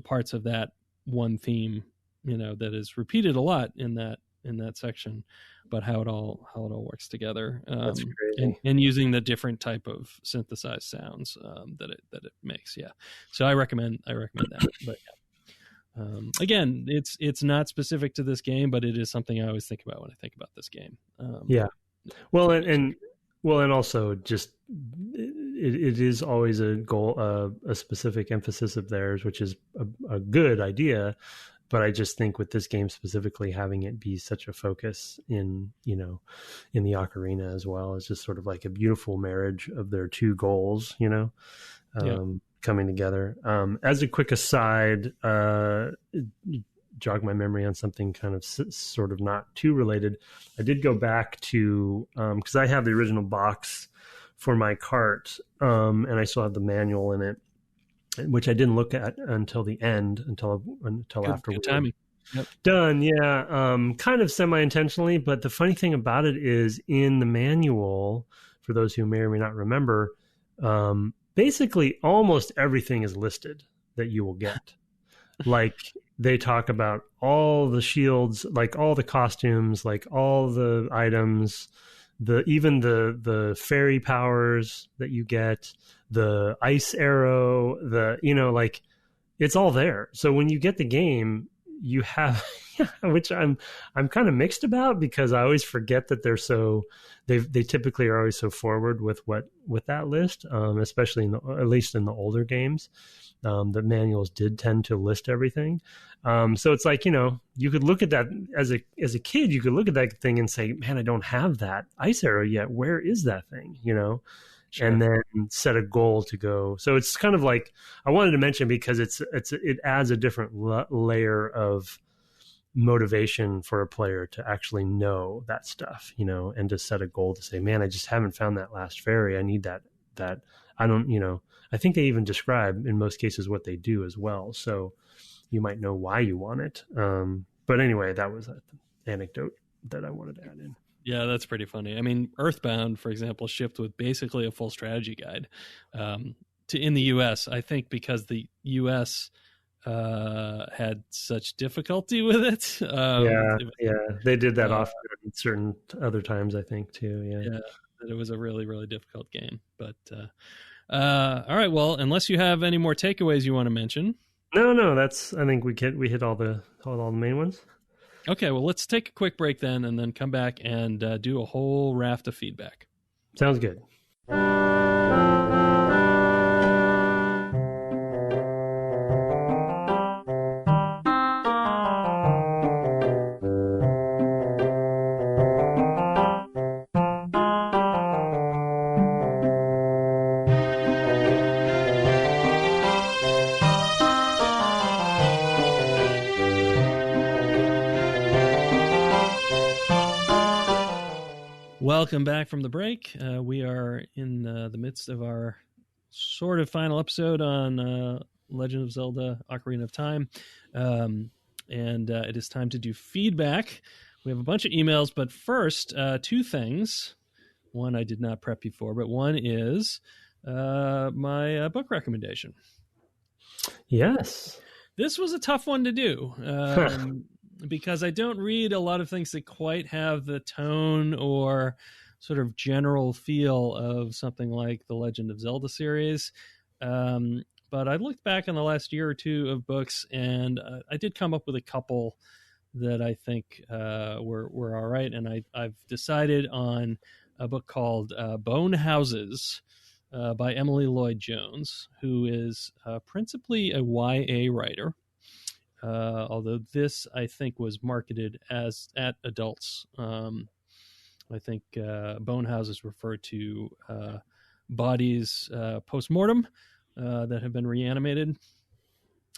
Speaker 1: parts of that one theme, that is repeated a lot in that section, but how it all works together.
Speaker 2: That's crazy.
Speaker 1: And using the different type of synthesized sounds that it makes. Yeah. So I recommend that. But again, it's not specific to this game, but it is something I always think about when I think about this game.
Speaker 2: Well, and also just it is always a goal, a specific emphasis of theirs, which is a good idea. But I just think with this game specifically, having it be such a focus in the ocarina as well is just sort of like a beautiful marriage of their 2 goals, coming together. As a quick aside, jog my memory on something kind of sort of not too related. I did go back to, because I have the original box for my cart, and I still have the manual in it, which I didn't look at until the end, until after we were done. Yeah. Kind of semi-intentionally, but the funny thing about it is in the manual, for those who may or may not remember, basically almost everything is listed that you will get. Like they talk about all the shields, like all the costumes, like all the items, even the fairy powers that you get, the ice arrow, like it's all there. So when you get the game, you have, which I'm kind of mixed about, because I always forget that they typically are always so forward with that list, especially at least in the older games. The manuals did tend to list everything. So it's like, you could look at that as a kid, you could look at that thing and say, man, I don't have that ice arrow yet. Where is that thing? Sure. And then set a goal to go. So it's kind of like, I wanted to mention because it adds a different layer of motivation for a player to actually know that stuff, and to set a goal to say, man, I just haven't found that last fairy. I need that. I don't, I think they even describe in most cases what they do as well. So you might know why you want it. But anyway, that was an anecdote that I wanted to add in.
Speaker 1: Yeah, that's pretty funny. I mean, Earthbound, for example, shipped with basically a full strategy guide in the U.S. I think because the U.S. Had such difficulty with it.
Speaker 2: They did that often at certain other times, I think, too. Yeah,
Speaker 1: that it was a really, really difficult game. But all right, well, unless you have any more takeaways you want to mention.
Speaker 2: No, that's. I think we hit all the main ones.
Speaker 1: Okay, well, let's take a quick break then, and then come back and do a whole raft of feedback.
Speaker 2: Sounds good.
Speaker 1: Welcome back from the break. We are in the midst of our sort of final episode on Legend of Zelda Ocarina of Time. And it is time to do feedback. We have a bunch of emails, but first, 2 things. One I did not prep you for, but one is my book recommendation.
Speaker 2: Yes.
Speaker 1: This was a tough one to do. Because I don't read a lot of things that quite have the tone or sort of general feel of something like the Legend of Zelda series. But I looked back in the last year or 2 of books, and I did come up with a couple that I think were all right. And I've decided on a book called Bone Houses by Emily Lloyd-Jones, who is principally a YA writer. Although this, I think, was marketed at adults. I think Bone Houses refer to bodies post-mortem that have been reanimated.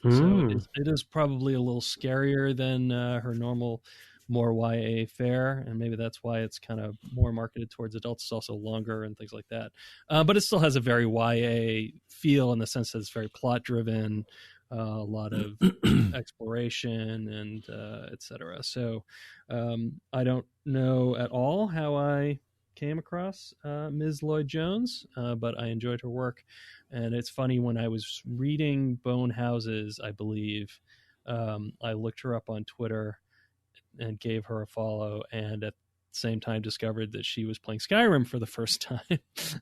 Speaker 1: So it is probably a little scarier than her normal, more YA fare, and maybe that's why it's kind of more marketed towards adults. It's also longer and things like that. But it still has a very YA feel in the sense that it's very plot-driven. a lot of exploration and etc. So I don't know at all how I came across Ms. Lloyd-Jones, but I enjoyed her work. And it's funny, when I was reading Bone Houses, I believe, I looked her up on Twitter and gave her a follow, and at the same time discovered that she was playing Skyrim for the first time.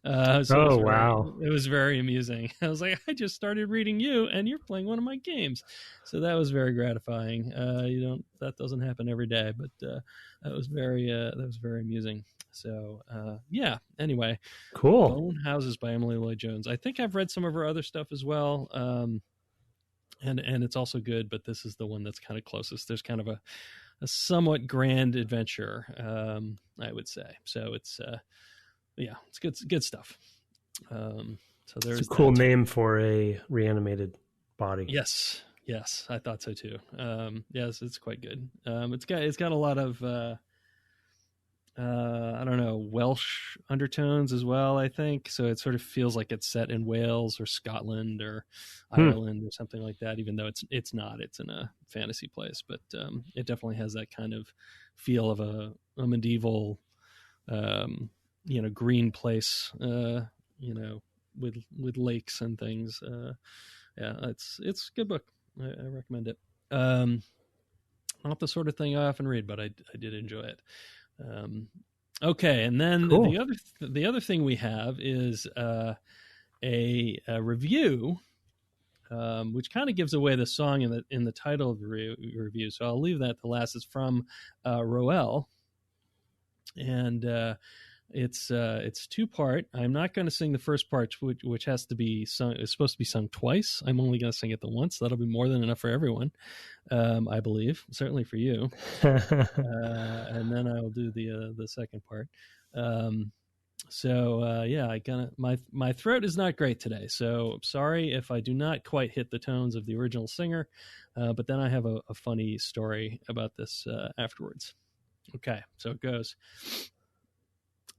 Speaker 2: Wow.
Speaker 1: It was very amusing. I was like, I just started reading you and you're playing one of my games. So that was very gratifying. That doesn't happen every day, but that was very amusing. So yeah, anyway,
Speaker 2: cool.
Speaker 1: Bone Houses by Emily Lloyd-Jones. I think I've read some of her other stuff as well. And it's also good, but this is the one that's kind of closest. There's kind of a somewhat grand adventure, I would say. So it's it's good stuff. So there's
Speaker 2: it's a cool name for a reanimated body.
Speaker 1: Yes, I thought so too. Yes, it's quite good. It's got a lot of I don't know, Welsh undertones as well, I think. So it sort of feels like it's set in Wales or Scotland or Ireland or something like that, even though it's not. It's in a fantasy place, but it definitely has that kind of feel of a medieval, green place, with lakes and things. It's a good book. I recommend it. Not the sort of thing I often read, but I did enjoy it. Okay, and then cool. the other thing we have is a review, which kind of gives away the song in the title of the review. So I'll leave that to last. It's from Roel, and it's two-part. I'm not going to sing the first part, which has to be sung. It's supposed to be sung twice. I'm only going to sing it the once. That'll be more than enough for everyone, I believe. Certainly for you. And then I'll do the second part. My throat is not great today, so sorry if I do not quite hit the tones of the original singer. But then I have a funny story about this afterwards. Okay, so it goes.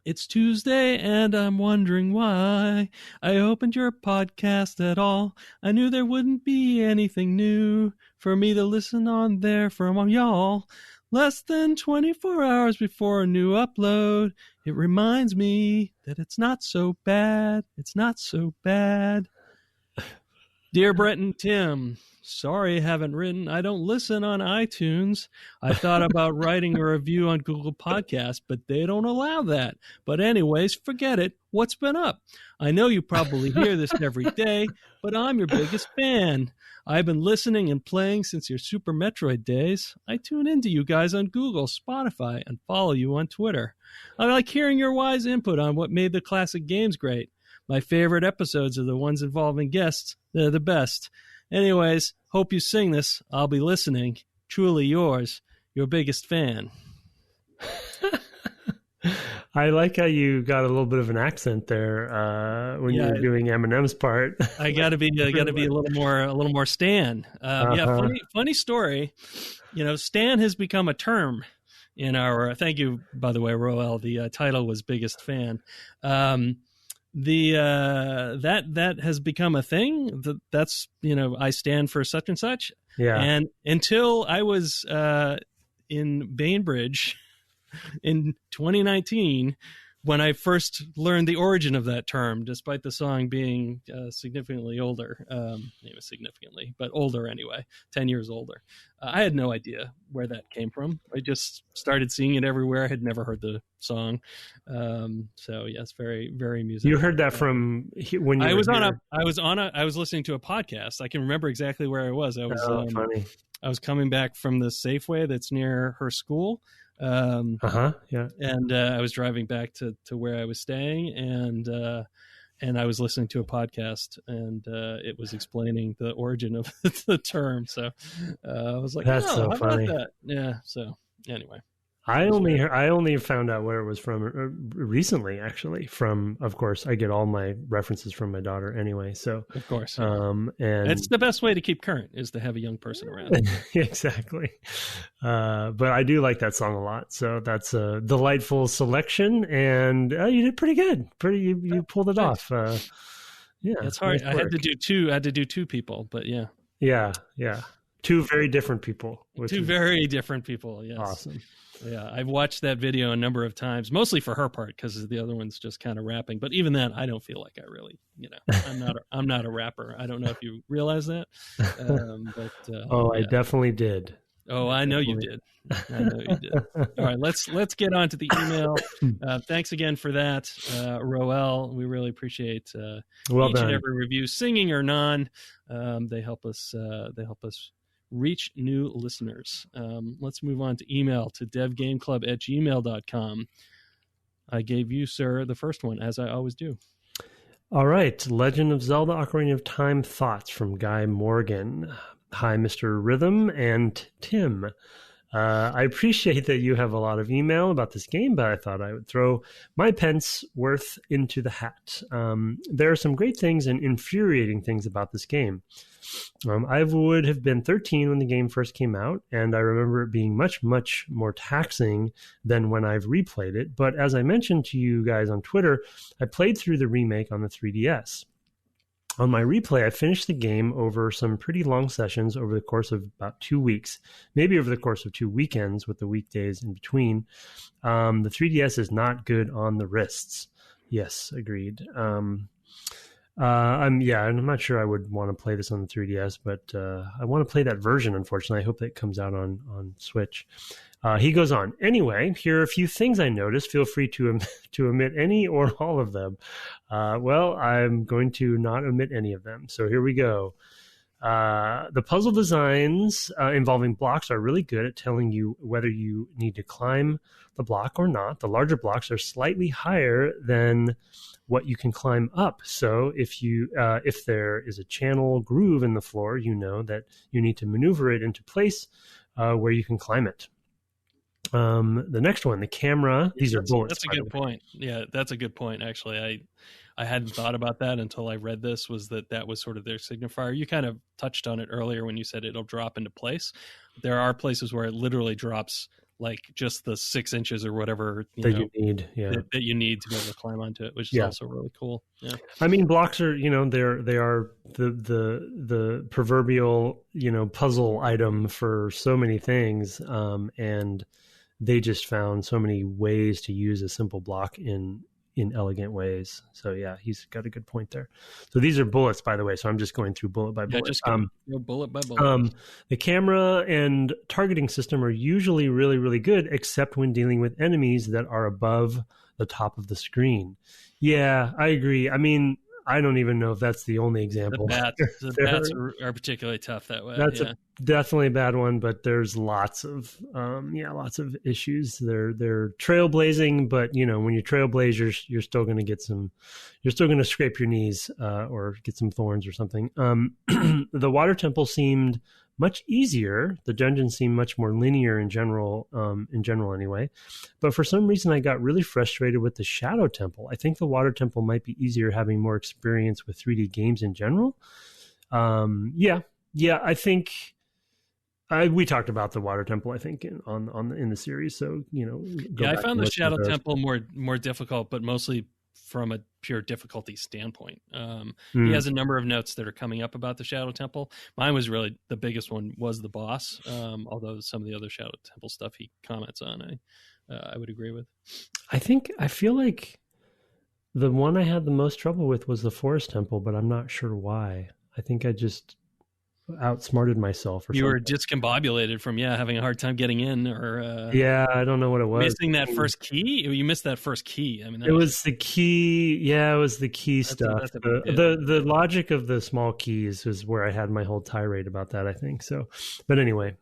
Speaker 1: It's Tuesday and I'm wondering why I opened your podcast at all. I knew there wouldn't be anything new for me to listen on there from y'all. Less than 24 hours before a new upload, it reminds me that it's not so bad. It's not so bad. Dear Brett and Tim, sorry I haven't written. I don't listen on iTunes. I thought about writing a review on Google Podcasts, but they don't allow that. But anyways, forget it. What's been up? I know you probably hear this every day, but I'm your biggest fan. I've been listening and playing since your Super Metroid days. I tune into you guys on Google, Spotify, and follow you on Twitter. I like hearing your wise input on what made the classic games great. My favorite episodes are the ones involving guests. They're the best. Anyways, hope you sing this. I'll be listening. Truly yours, your biggest fan.
Speaker 2: I like how you got a little bit of an accent there when you were doing Eminem's part.
Speaker 1: I gotta be a little more Stan. Funny story. Stan has become a term in our. Thank you, by the way, Roel. The title was biggest fan. That has become a thing. That's I stand for such and such.
Speaker 2: Yeah.
Speaker 1: And until I was in Bainbridge in 2019, when I first learned the origin of that term, despite the song being significantly older, significantly, but older anyway, 10 years older. I had no idea where that came from. I just started seeing it everywhere. I had never heard the song. So yes, very, very musical.
Speaker 2: You heard that from when you
Speaker 1: I was listening to a podcast. I can remember exactly where I was.
Speaker 2: Funny.
Speaker 1: I was coming back from the Safeway that's near her school. And I was driving back to where I was staying, and I was listening to a podcast, and it was explaining the origin of the term. So I was like,
Speaker 2: "That's so funny."
Speaker 1: About that? Yeah. So anyway,
Speaker 2: I only found out where it was from recently, actually. From, of course, I get all my references from my daughter anyway. So
Speaker 1: of course,
Speaker 2: and
Speaker 1: it's the best way to keep current is to have a young person around.
Speaker 2: Exactly. But I do like that song a lot. So that's a delightful selection, and you did pretty good. You pulled it off. Yeah,
Speaker 1: it's hard.
Speaker 2: Nice
Speaker 1: I had to do two people, but yeah.
Speaker 2: Yeah, yeah. Two very different people.
Speaker 1: Two very different people, yes.
Speaker 2: Awesome.
Speaker 1: Yeah, I've watched that video a number of times, mostly for her part, because the other one's just kind of rapping. But even then, I don't feel like I really, I'm not a rapper. I don't know if you realize that.
Speaker 2: I definitely did.
Speaker 1: Oh, I know you did. I know you did. All right, let's get on to the email. Thanks again for that, Roel. We really appreciate each and every review, singing or non. They help us. Reach new listeners. Let's move on to email to devgameclub@gmail.com. I gave you, sir, the first one, as I always do.
Speaker 2: All right. Legend of Zelda Ocarina of Time thoughts from Guy Morgan. Hi, Mr. Rhythm and Tim. I appreciate that you have a lot of email about this game, but I thought I would throw my pence worth into the hat. There are some great things and infuriating things about this game. I would have been 13 when the game first came out, and I remember it being much, much more taxing than when I've replayed it. But as I mentioned to you guys on Twitter, I played through the remake on the 3DS. On my replay, I finished the game over some pretty long sessions over the course of about 2 weeks, maybe over the course of 2 weekends with the weekdays in between. The 3DS is not good on the wrists. Yes, agreed. I'm not sure I would want to play this on the 3DS, but I want to play that version, unfortunately. I hope that it comes out on Switch. He goes on. Anyway, here are a few things I noticed. Feel free to omit any or all of them. Well, I'm going to not omit any of them. So here we go. The puzzle designs involving blocks are really good at telling you whether you need to climb the block or not. The larger blocks are slightly higher than what you can climb up. So if there is a channel groove in the floor, you know that you need to maneuver it into place where you can climb it. The next one, the camera. These are bullets.
Speaker 1: That's a good point. Yeah, that's a good point. Actually, I hadn't thought about that until I read this. Was that was sort of their signifier? You kind of touched on it earlier when you said it'll drop into place. There are places where it literally drops like just the 6 inches or whatever
Speaker 2: you need. Yeah,
Speaker 1: that you need to be able to climb onto it, which is also really cool. Yeah,
Speaker 2: I mean, blocks are they are the proverbial puzzle item for so many things, and they just found so many ways to use a simple block in elegant ways. So yeah, he's got a good point there. So these are bullets, by the way. So I'm just going through bullet by bullet.
Speaker 1: Just bullet by bullet.
Speaker 2: The camera and targeting system are usually really, really good, except when dealing with enemies that are above the top of the screen. Yeah, I agree. I mean, I don't even know if that's the only example.
Speaker 1: The bats are particularly tough that way.
Speaker 2: That's definitely a bad one, but there's lots of issues. They're trailblazing, but when you trailblaze, you're still going to get you're still going to scrape your knees or get some thorns or something. The water temple seemed much easier. The dungeons seem much more linear in general anyway. But for some reason, I got really frustrated with the Shadow Temple. I think the Water Temple might be easier having more experience with 3D games in general. I think we talked about the Water Temple, I think, in the series. So,
Speaker 1: I found the Shadow Temple more difficult, but mostly from a pure difficulty standpoint. He has a number of notes that are coming up about the Shadow Temple. Mine was really the biggest one was the boss, although some of the other Shadow Temple stuff he comments on, I would agree with. I feel like the one I had the most trouble with was the Forest Temple, but I'm not sure why. I think I just outsmarted myself or you something. Were discombobulated from having a hard time getting in, or I don't know what it was, missing that first key. You missed that first key. I mean, it was the key. It was the key stuff. The logic of the small keys is where I had my whole tirade about that, I think. So, but anyway,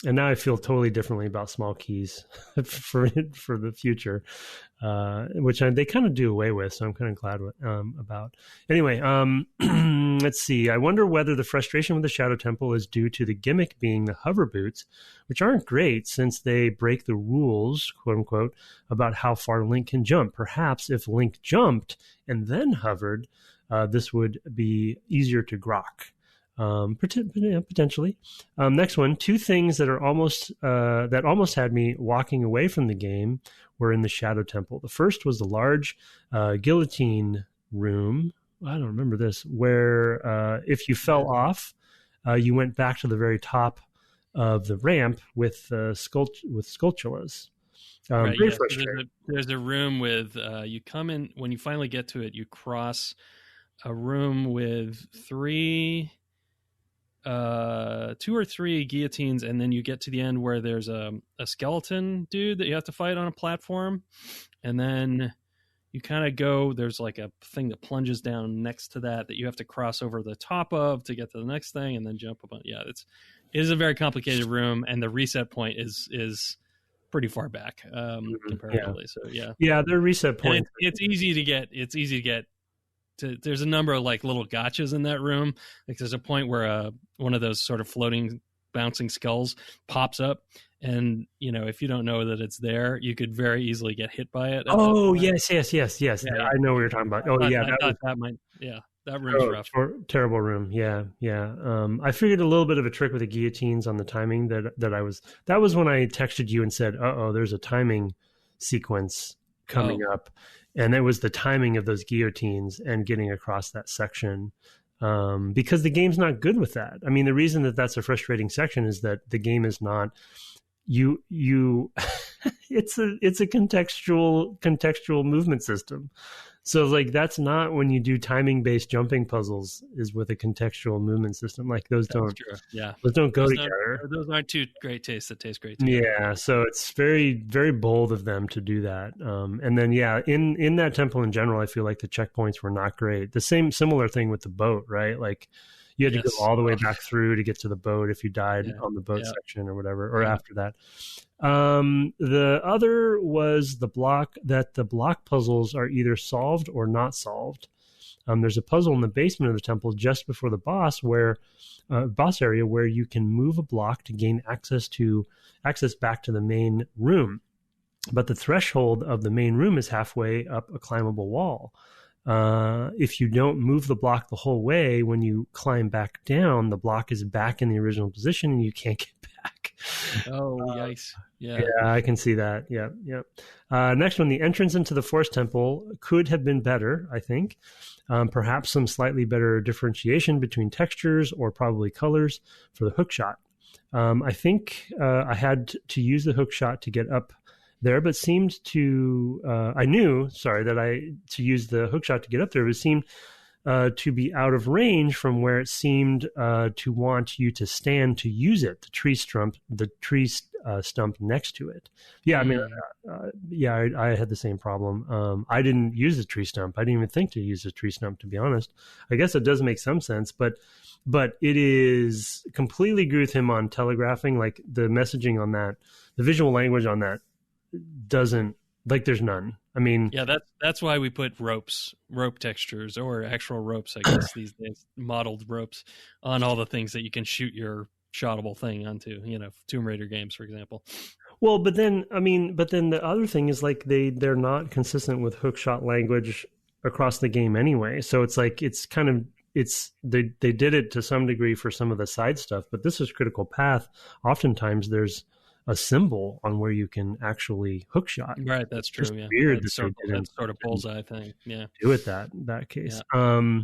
Speaker 1: and now I feel totally differently about small keys for the future, which they kind of do away with. So I'm kind of glad about. Anyway, let's see. I wonder whether the frustration with the Shadow Temple is due to the gimmick being the hover boots, which aren't great since they break the rules, quote unquote, about how far Link can jump. Perhaps if Link jumped and then hovered, this would be easier to grok. Potentially. Next one, two things that are almost had me walking away from the game were in the Shadow Temple. The first was the large guillotine room. I don't remember this, where if you fell off,
Speaker 2: you went back to the very top of the ramp with sculptulas.
Speaker 1: Right, yeah. So there's a room with you come in when you finally get to it. You cross a room with two or three guillotines, and then you get to the end where there's a skeleton dude that you have to fight on a platform, and then you kind of go. There's like a thing that plunges down next to that you have to cross over the top of to get to the next thing, and then jump up on. Yeah, it is a very complicated room, and the reset point is pretty far back comparatively.
Speaker 2: Yeah. So their reset point.
Speaker 1: It's easy to get. It's easy to get. There's a number of like little gotchas in that room. Like there's a point where one of those sort of floating, bouncing skulls pops up, and if you don't know that it's there, you could very easily get hit by it.
Speaker 2: Oh yes. Yeah, I know what you're talking about. That room's rough. Terrible room. Yeah. I figured a little bit of a trick with the guillotines on the timing that was when I texted you and said, there's a timing sequence coming up. And it was the timing of those guillotines and getting across that section, because the game's not good with that. I mean, the reason that that's a frustrating section is that the game is not you. It's a contextual movement system. So like that's not when you do timing based jumping puzzles is with a contextual movement system. Like those don't go together.
Speaker 1: Those aren't two great tastes that taste great together.
Speaker 2: Yeah, so it's very, very bold of them to do that. And then in that temple in general, I feel like the checkpoints were not great. The similar thing with the boat, right? Like you had to go all the way back through to get to the boat if you died on the boat section or whatever, or after that. The other was the block puzzles are either solved or not solved. There's a puzzle in the basement of the temple just before the boss area where you can move a block to gain access back to the main room. But the threshold of the main room is halfway up a climbable wall. If you don't move the block the whole way, when you climb back down, the block is back in the original position and you can't get back.
Speaker 1: Oh, yikes. Yeah,
Speaker 2: I can see that. Yeah. Next one, the entrance into the Forest Temple could have been better, I think. Perhaps some slightly better differentiation between textures or probably colors for the hook shot. I think I had to use the hook shot to get up there, but seemed to to use the hook shot to get up there, but seemed to be out of range from where it seemed to want you to stand to use it. The tree stump next to it. Yeah, I mean, I had the same problem. I didn't use the tree stump. I didn't even think to use the tree stump, to be honest. I guess it does make some sense, but it is completely agree with him on telegraphing. Like the messaging on that, the visual language on that doesn't, like there's none. I mean,
Speaker 1: that's why we put rope textures or actual ropes, I guess these days, modeled ropes on all the things that you can shoot your shottable thing onto, Tomb Raider games, for example.
Speaker 2: Well, but then the other thing is like they're not consistent with hookshot language across the game anyway. So it's like they did it to some degree for some of the side stuff, but this is Critical Path. Oftentimes there's a symbol on where you can actually hook shot.
Speaker 1: Right, that's true.
Speaker 2: It's weird
Speaker 1: that's sort of bullseye thing. Yeah,
Speaker 2: do it that case. Yeah.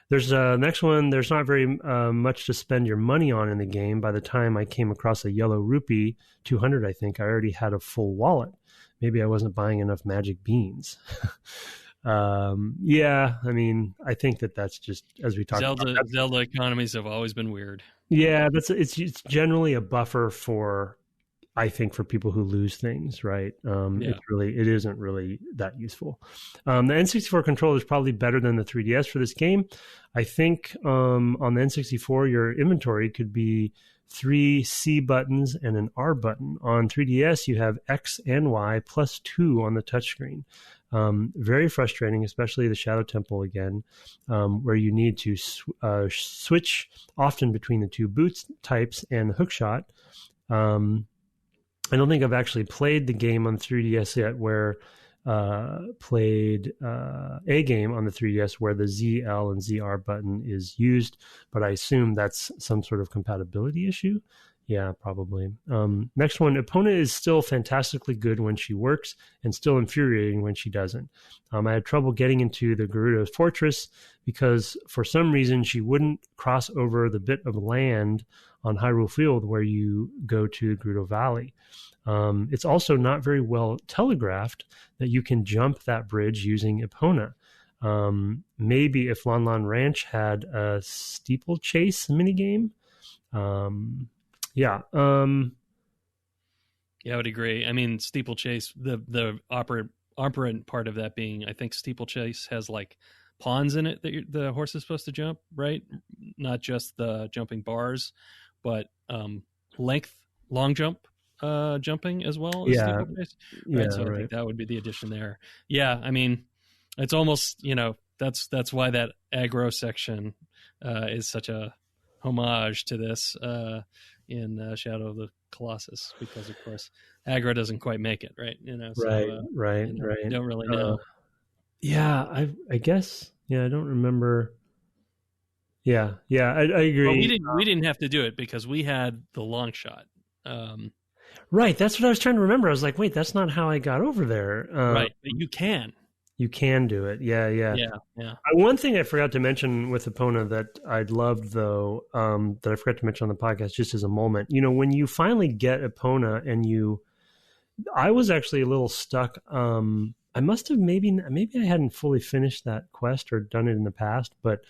Speaker 2: There's next one. There's not very much to spend your money on in the game. By the time I came across a yellow rupee 200, I think I already had a full wallet. Maybe I wasn't buying enough magic beans. I mean, I think that's just, as we talked about.
Speaker 1: Zelda economies have always been weird.
Speaker 2: Yeah, it's generally a buffer for, I think, for people who lose things, right? It isn't really that useful. The N64 controller is probably better than the 3DS for this game. I think on the N64, your inventory could be 3 C buttons and an R button. On 3DS, you have X and Y plus 2 on the touchscreen. Very frustrating, especially the Shadow Temple again, where you need to switch often between the two boots types and the hookshot. I don't think I've actually played the game on 3DS yet played a game on the 3DS where the ZL and ZR button is used, but I assume that's some sort of compatibility issue. Yeah, probably. Next one, Epona is still fantastically good when she works and still infuriating when she doesn't. I had trouble getting into the Gerudo Fortress because for some reason she wouldn't cross over the bit of land on Hyrule Field where you go to Gerudo Valley. It's also not very well telegraphed that you can jump that bridge using Epona. Maybe if Lon-Lon Ranch had a steeplechase minigame. Yeah.
Speaker 1: Yeah, I would agree. I mean, steeplechase, the operant part of that being, I think steeplechase has like pawns in it that the horse is supposed to jump, right? Not just the jumping bars, but long jump jumping as well as steeplechase. Right. So I think that would be the addition there. Yeah, I mean, it's almost, that's why that aggro section is such a homage to this in Shadow of the Colossus, because of course aggro doesn't quite make it, right?
Speaker 2: Right.
Speaker 1: You don't really know.
Speaker 2: I guess. Yeah, I don't remember. Yeah, I agree.
Speaker 1: Well, we didn't have to do it because we had the long shot.
Speaker 2: Right, that's what I was trying to remember. I was like, wait, that's not how I got over there.
Speaker 1: Right, but you can.
Speaker 2: You can do it. Yeah. One thing I forgot to mention with Epona that I'd loved, though, that I forgot to mention on the podcast just as a moment, when you finally get Epona I was actually a little stuck. I must have maybe I hadn't fully finished that quest or done it in the past, but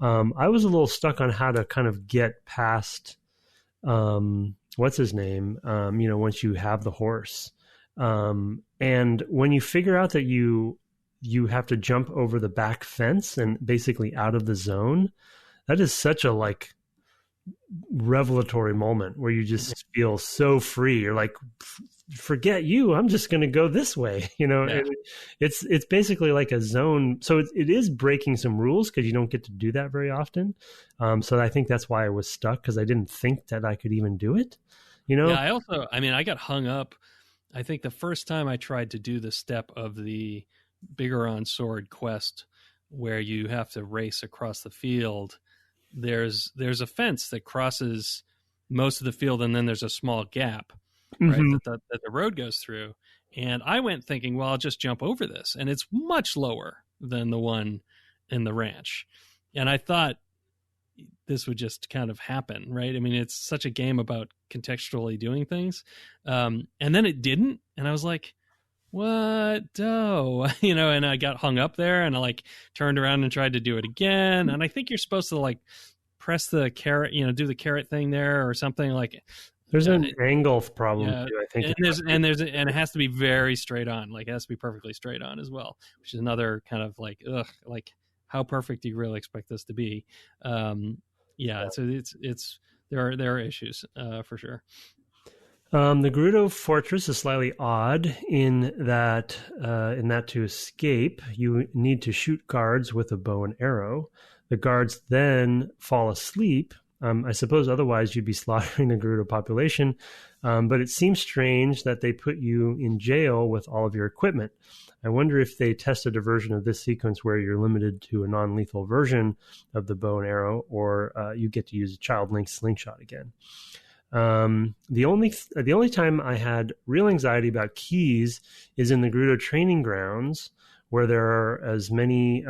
Speaker 2: I was a little stuck on how to kind of get past, what's his name, once you have the horse. And when you figure out that you have to jump over the back fence and basically out of the zone, that is such a revelatory moment where you just feel so free. You're like, forget you, I'm just going to go this way. It's basically like a zone. So it is breaking some rules because you don't get to do that very often. So I think that's why I was stuck, because I didn't think that I could even do it.
Speaker 1: Yeah, I got hung up. I think the first time I tried to do the step of the Bigoron Sword quest, where you have to race across the field, there's a fence that crosses most of the field, and then there's a small gap, right, that the road goes through. And I went thinking, well, I'll just jump over this, and it's much lower than the one in the ranch. And I thought this would just kind of happen, right? I mean, it's such a game about contextually doing things. And then it didn't, and I was like, what? Oh, and I got hung up there, and I turned around and tried to do it again. And I think you're supposed to press the carrot, do the carrot thing there or something
Speaker 2: There's an angle problem too, I think.
Speaker 1: And it has to be very straight on. It has to be perfectly straight on as well, which is another kind of how perfect do you really expect this to be? So there are issues for sure.
Speaker 2: The Gerudo Fortress is slightly odd in that to escape, you need to shoot guards with a bow and arrow. The guards then fall asleep. I suppose otherwise you'd be slaughtering the Gerudo population, but it seems strange that they put you in jail with all of your equipment. I wonder if they tested a version of this sequence where you're limited to a non-lethal version of the bow and arrow, or you get to use a Child Link slingshot again. The only time I had real anxiety about keys is in the Gerudo training grounds, where there are as many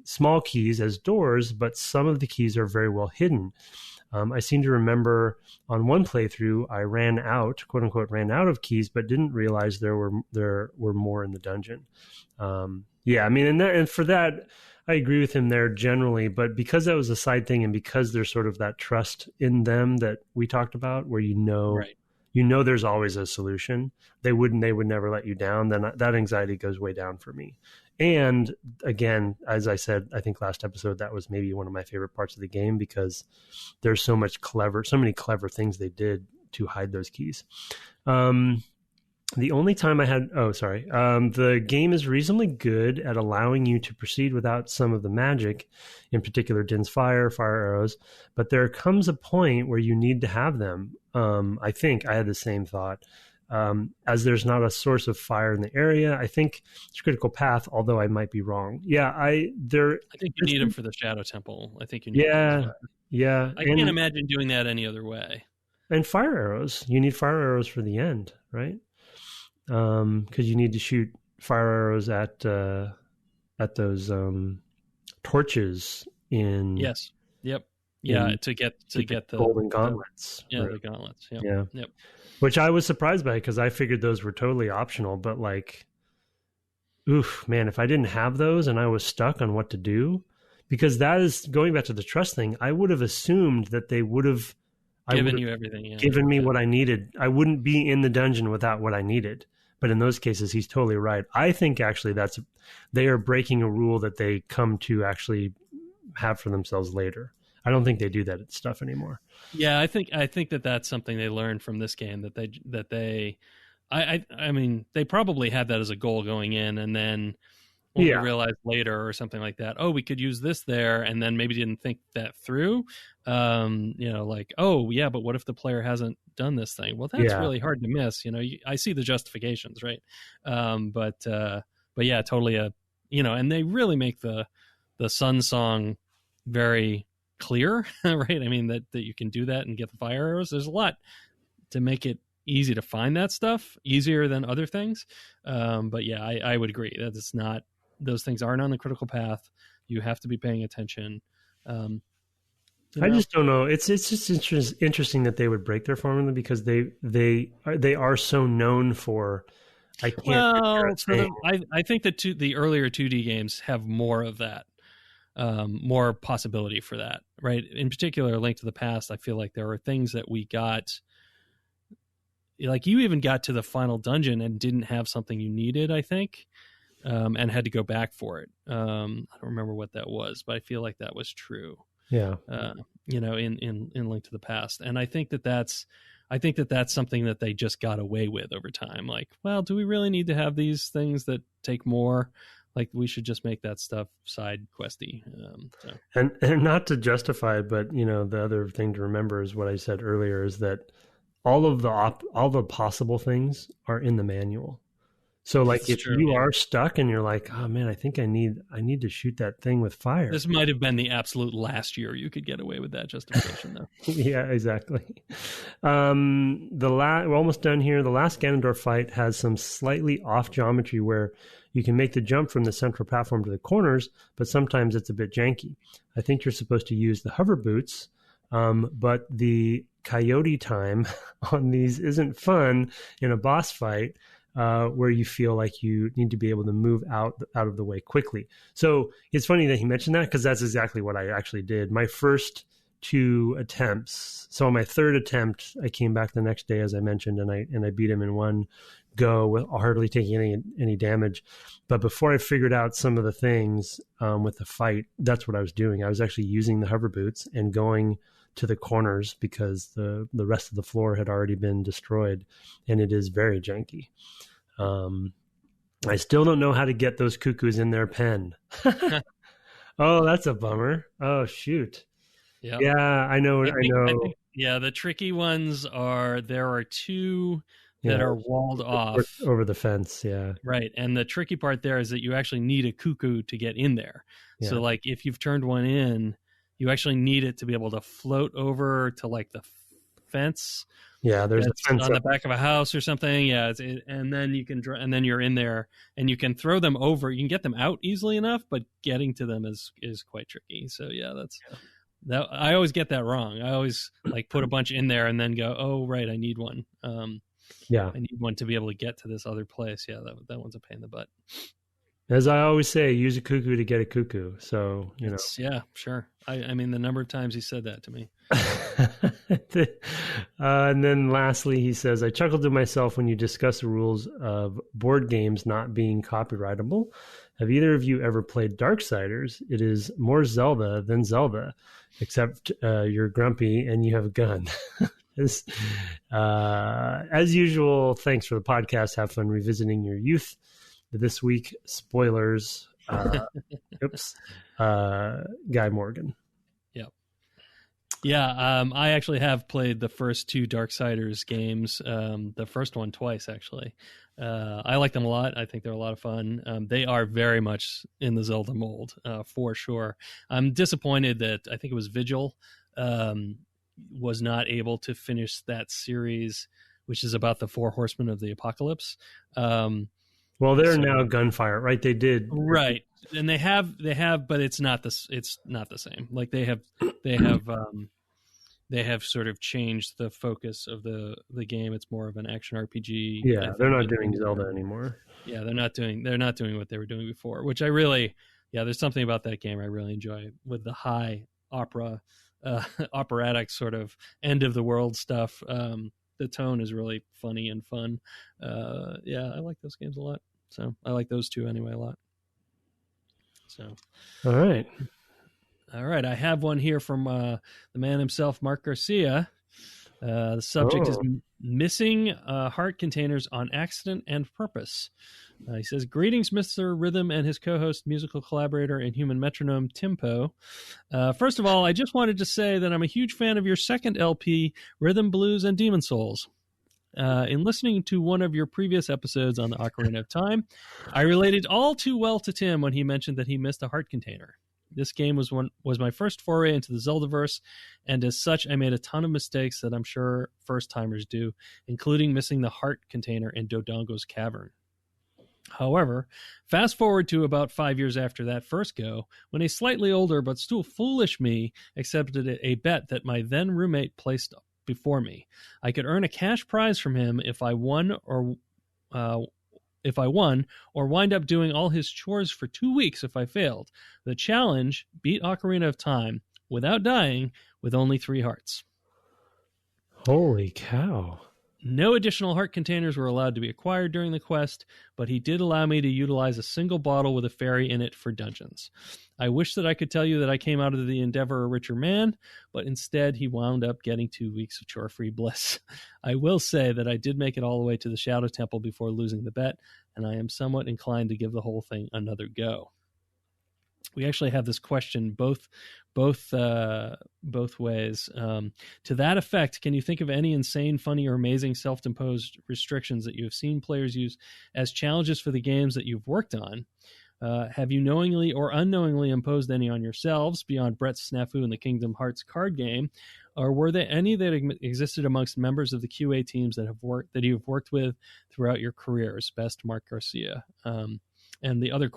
Speaker 2: small keys as doors, but some of the keys are very well hidden. I seem to remember on one playthrough I ran out, quote unquote, ran out of keys, but didn't realize there were more in the dungeon. And for that, I agree with him there generally, but because that was a side thing, and because there's sort of that trust in them that we talked about, where there's always a solution, they would never let you down, then that anxiety goes way down for me. And again, as I said, I think last episode, that was maybe one of my favorite parts of the game, because there's so many clever things they did to hide those keys. The only time the game is reasonably good at allowing you to proceed without some of the magic, in particular Din's fire arrows, but there comes a point where you need to have them. I think I had the same thought. as there's not a source of fire in the area. I think it's critical path, although I might be wrong. Yeah, I
Speaker 1: think you need them for the Shadow Temple. I think you need
Speaker 2: them. Yeah.
Speaker 1: I can't imagine doing that any other way.
Speaker 2: And fire arrows. You need fire arrows for the end, right? Because you need to shoot fire arrows at those torches in.
Speaker 1: Yes. Yep. Yeah, to get the
Speaker 2: golden gauntlets.
Speaker 1: The gauntlets. Yep.
Speaker 2: Yeah.
Speaker 1: Yep.
Speaker 2: Which I was surprised by because I figured those were totally optional. But like, oof, man, if I didn't have those and I was stuck on what to do, because that is going back to the trust thing, I would have assumed that they would have
Speaker 1: given you everything. Yeah.
Speaker 2: Given me what I needed. I wouldn't be in the dungeon without what I needed. But in those cases, he's totally right. I think actually they are breaking a rule that they come to actually have for themselves later. I don't think they do that stuff anymore.
Speaker 1: Yeah, I think that that's something they learned from this game I mean, they probably had that as a goal going in, and then we realized later or something like that, oh, we could use this there, and then maybe didn't think that through. Like, oh yeah, but what if the player hasn't done this thing? Well, that's really hard to miss. I see the justifications, right? But yeah, totally. And they really make the Sun Song very clear, right? I mean, that you can do that and get the fire arrows. There's a lot to make it easy to find that stuff, easier than other things. But yeah, I would agree that it's not, those things aren't on the critical path. You have to be paying attention.
Speaker 2: I just don't know. It's just interesting that they would break their formula because they are so known for. I can't.
Speaker 1: Well, I think that the earlier 2D games have more of that. More possibility for that, right? In particular, Link to the Past, I feel like there are things that we got, like you even got to the final dungeon and didn't have something you needed, I think, and had to go back for it. I don't remember what that was, but I feel like that was true.
Speaker 2: Yeah.
Speaker 1: In Link to the Past. And I think that that's something that they just got away with over time. Like, well, do we really need to have these things that take more? Like, we should just make that stuff side questy.
Speaker 2: And not to justify it, but the other thing to remember is what I said earlier is that all the possible things are in the manual. So like if you are stuck and you're like, oh man, I think I need to shoot that thing with fire.
Speaker 1: This might have been the absolute last year you could get away with that justification though.
Speaker 2: Yeah, exactly. We're almost done here. The last Ganondorf fight has some slightly off geometry where you can make the jump from the central platform to the corners, but sometimes it's a bit janky. I think you're supposed to use the hover boots, but the coyote time on these isn't fun in a boss fight. Where you feel like you need to be able to move out of the way quickly. So it's funny that he mentioned that because that's exactly what I actually did. My first 2 attempts. So on my 3rd attempt, I came back the next day, as I mentioned, and I beat him in one go with hardly taking any damage. But before I figured out some of the things with the fight, that's what I was doing. I was actually using the hover boots and going to the corners because the rest of the floor had already been destroyed, and it is very janky. I still don't know how to get those cuckoos in their pen. Oh, that's a bummer. Oh, shoot.
Speaker 1: Yeah,
Speaker 2: I know. I think,
Speaker 1: the tricky ones there are 2 that are walled off
Speaker 2: over the fence. Yeah.
Speaker 1: Right. And the tricky part there is that you actually need a cuckoo to get in there. Yeah. So like if you've turned one in, you actually need it to be able to float over to like the fence.
Speaker 2: Yeah, there's a fence
Speaker 1: on the back of a house or something. Yeah, and then you can, and then you're in there, and you can throw them over. You can get them out easily enough, but getting to them is quite tricky. So yeah, that. I always get that wrong. I always like put a bunch in there and then go, oh right, I need one. I need one to be able to get to this other place. Yeah, that one's a pain in the butt.
Speaker 2: As I always say, use a cuckoo to get a cuckoo. So,
Speaker 1: Yeah, sure. I mean, the number of times he said that to me.
Speaker 2: And then lastly, he says, I chuckled to myself when you discuss the rules of board games not being copyrightable. Have either of you ever played Darksiders? It is more Zelda than Zelda, except you're grumpy and you have a gun. As usual, thanks for the podcast. Have fun revisiting your youth. This week, spoilers. Guy Morgan.
Speaker 1: Yep. Yeah, I actually have played the first two Darksiders games, the first one twice, actually. I like them a lot. I think they're a lot of fun. They are very much in the Zelda mold, for sure. I'm disappointed that I think it was Vigil was not able to finish that series, which is about the four horsemen of the apocalypse.
Speaker 2: Well, they're now Gunfire, right? They did,
Speaker 1: right, and they have, but it's not the same. Like they have sort of changed the focus of the game. It's more of an action RPG.
Speaker 2: Yeah, they're not doing Zelda anymore.
Speaker 1: Yeah, they're not doing what they were doing before, which I really, there's something about that game I really enjoy, with the high operatic sort of end of the world stuff. The tone is really funny and fun. I like those games a lot. So I like those two anyway a lot. So,
Speaker 2: all right.
Speaker 1: I have one here from the man himself, Mark Garcia. The subject is missing heart containers on accident and purpose. He says, "Greetings, Mr. Rhythm and his co-host, musical collaborator, and human metronome, Timpo. First of all, I just wanted to say that I'm a huge fan of your second LP, Rhythm, Blues, and Demon Souls. In listening to one of your previous episodes on the Ocarina of Time, I related all too well to Tim when he mentioned that he missed a heart container. This game was my first foray into the Zeldaverse, and as such, I made a ton of mistakes that I'm sure first-timers do, including missing the heart container in Dodongo's Cavern. However, fast forward to about 5 years after that first go, when a slightly older but still foolish me accepted a bet that my then roommate placed before me. I could earn a cash prize from him if I won or wind up doing all his chores for 2 weeks if I failed. The challenge: beat Ocarina of Time without dying with only 3 hearts.
Speaker 2: Holy cow.
Speaker 1: No additional heart containers were allowed to be acquired during the quest, but he did allow me to utilize a single bottle with a fairy in it for dungeons. I wish that I could tell you that I came out of the endeavor a richer man, but instead he wound up getting 2 weeks of chore-free bliss. I will say that I did make it all the way to the Shadow Temple before losing the bet, and I am somewhat inclined to give the whole thing another go." We actually have this question both ways. To that effect, can you think of any insane, funny, or amazing self-imposed restrictions that you have seen players use as challenges for the games that you've worked on? Have you knowingly or unknowingly imposed any on yourselves beyond Brett's snafu in the Kingdom Hearts card game? Or were there any that existed amongst members of the QA teams that you've worked with throughout your careers? Best, Mark Garcia. And the other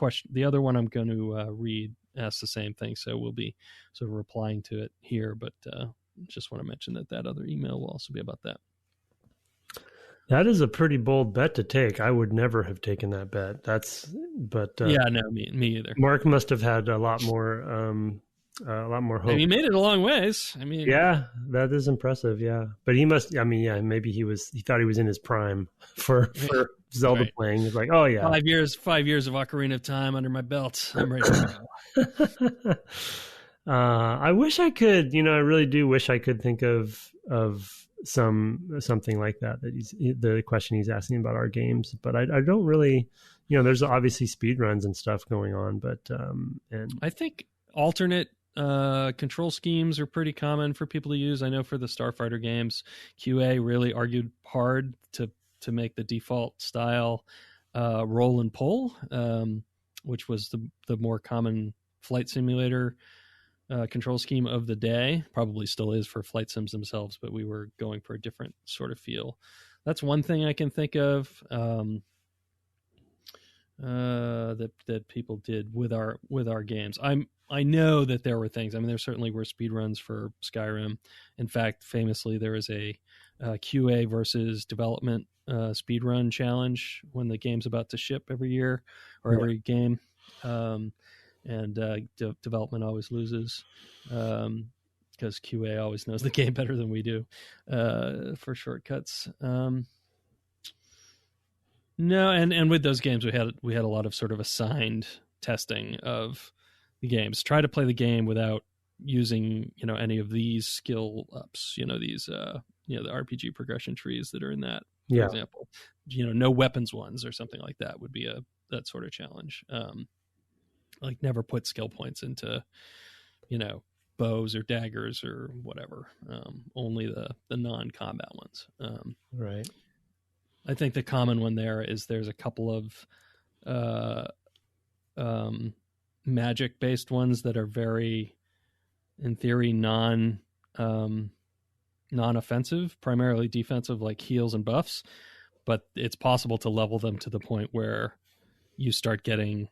Speaker 1: one I'm going to read asks the same thing, so we'll be sort of replying to it here, but just want to mention that other email will also be about that.
Speaker 2: That is a pretty bold bet to take. I would never have taken that bet. Me
Speaker 1: either.
Speaker 2: Mark must have had a lot more hope.
Speaker 1: And he made it a long ways.
Speaker 2: Yeah, that is impressive. Yeah, but he must. Maybe he thought he was in his prime for Zelda playing. He's like, oh yeah,
Speaker 1: 5 years of Ocarina of Time under my belt. I'm ready to go.
Speaker 2: I wish I could. I really do wish I could think of something like that. The question he's asking about our games, but I don't really. There's obviously speed runs and stuff going on, but and
Speaker 1: I think alternate control schemes are pretty common for people to use. I know for the Starfighter games, QA really argued hard to make the default style roll and pull, which was the more common flight simulator control scheme of the day. Probably still is for flight sims themselves, but we were going for a different sort of feel. That's one thing I can think of that people did with our games. I know that there were things. There certainly were speed runs for Skyrim. In fact, famously, there is a QA versus development speed run challenge when the game's about to ship every year or every game, and development always loses because QA always knows the game better than we do for shortcuts. No, and with those games, we had a lot of sort of assigned testing of the games. Try to play the game without using any of these skill ups. These the RPG progression trees that are in that. For example, no weapons ones or something like that would be that sort of challenge. Like never put skill points into bows or daggers or whatever. Only the non-combat ones.
Speaker 2: Right.
Speaker 1: I think the common one there is there's a couple of magic based ones that are very, in theory, non-offensive, primarily defensive, like heals and buffs, but it's possible to level them to the point where you start getting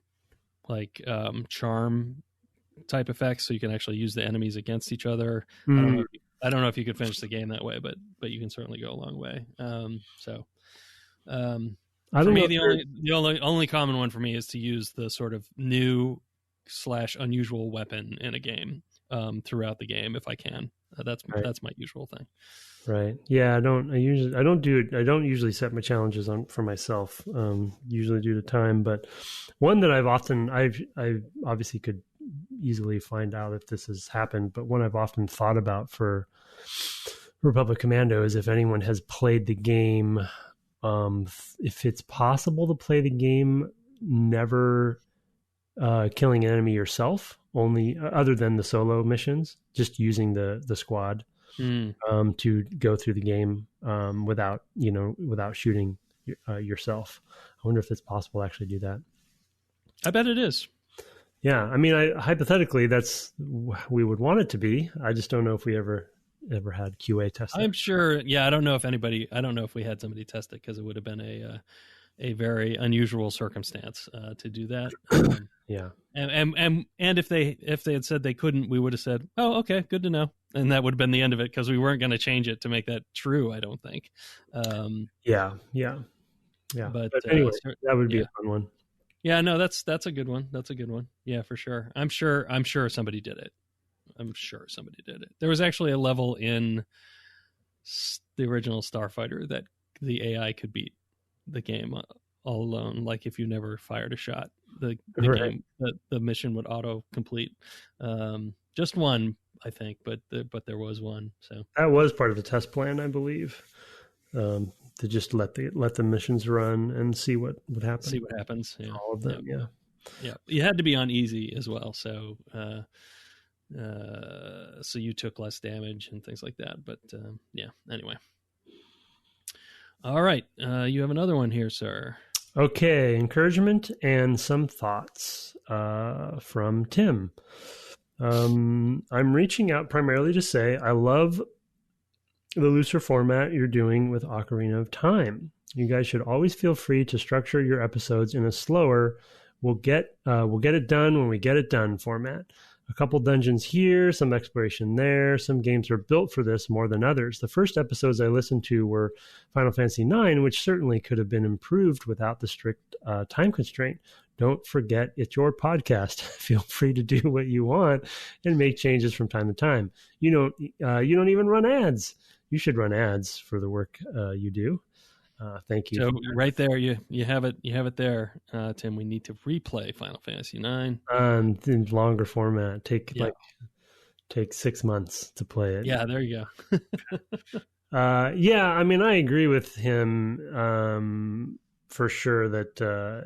Speaker 1: like charm type effects, so you can actually use the enemies against each other. I don't know if you could finish the game that way, but you can certainly go a long way. For me, the only common one for me is to use the sort of new / unusual weapon in a game throughout the game if I can. That's my usual thing.
Speaker 2: Right. Yeah. I don't usually set my challenges for myself. Usually due to time, but one that I obviously could easily find out if this has happened, but one I've often thought about for Republic Commando is if anyone has played the game, if it's possible to play the game never killing an enemy yourself, only other than the solo missions, just using the squad to go through the game without shooting yourself. I wonder if it's possible to actually do that.
Speaker 1: I bet it is.
Speaker 2: Yeah, I mean, hypothetically, we would want it to be. I just don't know if we ever had QA test it.
Speaker 1: I'm sure. Yeah, I don't know if we had somebody test it, because it would have been a very unusual circumstance to do that.
Speaker 2: Yeah,
Speaker 1: and if they had said they couldn't, we would have said, "Oh, okay, good to know," and that would have been the end of it, because we weren't going to change it to make that true. I don't think.
Speaker 2: Yeah. But anyway, that would be a fun one.
Speaker 1: Yeah, no, that's a good one. That's a good one. Yeah, for sure. I'm sure somebody did it. There was actually a level in the original Starfighter that the AI could beat the game all alone. Like if you never fired a shot, the game, the mission would auto complete. Just one, I think, but there was one. So
Speaker 2: that was part of the test plan, I believe. To just let the missions run and see what would happen.
Speaker 1: See what happens. Yeah.
Speaker 2: All of them. Yeah.
Speaker 1: Yeah. You had to be on easy as well, so so you took less damage and things like that. But yeah. Anyway. All right. You have another one here, sir.
Speaker 2: Okay. Encouragement and some thoughts from Tim. I'm reaching out primarily to say I love the looser format you're doing with Ocarina of Time. You guys should always feel free to structure your episodes in a slower, we'll get it done when we get it done format. A couple dungeons here, some exploration there. Some games are built for this more than others. The first episodes I listened to were Final Fantasy IX, which certainly could have been improved without the strict time constraint. Don't forget, it's your podcast. Feel free to do what you want and make changes from time to time. You don't even run ads. You should run ads for the work you do. Thank you.
Speaker 1: So right there, you have it there, Tim. We need to replay Final Fantasy IX
Speaker 2: in longer format. Take 6 months to play it.
Speaker 1: Yeah, there you
Speaker 2: go. Yeah, I mean, I agree with him for sure that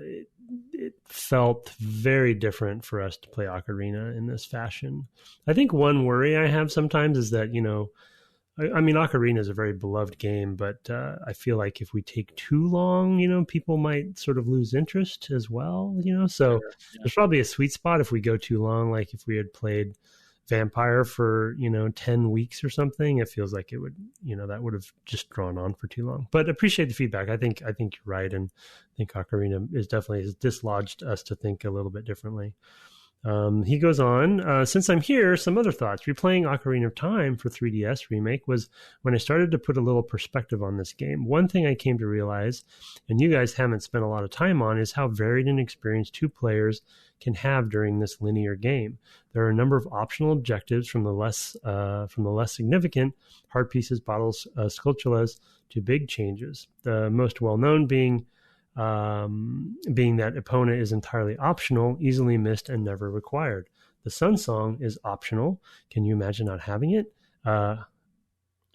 Speaker 2: it felt very different for us to play Ocarina in this fashion. I think one worry I have sometimes is that, I mean, Ocarina is a very beloved game, but I feel like if we take too long, people might sort of lose interest as well, So there's probably a sweet spot if we go too long. Like if we had played Vampire for, 10 weeks or something, it feels like it would, that would have just drawn on for too long. But appreciate the feedback. I think you're right. And I think Ocarina has dislodged us to think a little bit differently. He goes on, since I'm here, some other thoughts. Replaying Ocarina of Time for 3DS Remake was when I started to put a little perspective on this game. One thing I came to realize, and you guys haven't spent a lot of time on, is how varied an experience two players can have during this linear game. There are a number of optional objectives from the less significant heart pieces, bottles, sculptulas, to big changes. The most well-known being that Epona is entirely optional, easily missed, and never required. The Sun Song is optional. Can you imagine not having it?
Speaker 1: I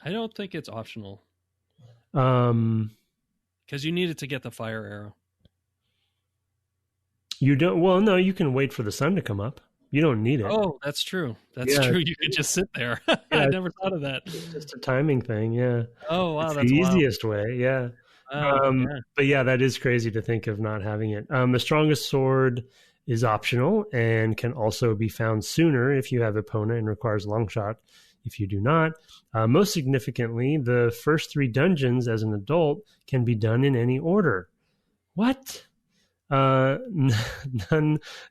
Speaker 1: don't think it's optional. Because you needed to get the fire arrow.
Speaker 2: You don't? Well, no, you can wait for the sun to come up. You don't need it.
Speaker 1: Oh, that's true. That's true. You could just sit there. I never thought of that.
Speaker 2: It's just a timing thing. Yeah.
Speaker 1: Oh, wow.
Speaker 2: It's
Speaker 1: That's
Speaker 2: the
Speaker 1: wild.
Speaker 2: easiest way. Yeah.
Speaker 1: Yeah.
Speaker 2: But yeah, that is crazy to think of not having it. The strongest sword is optional and can also be found sooner if you have opponent and requires long shot if you do not. Most significantly, the first 3 dungeons as an adult can be done in any order. What? None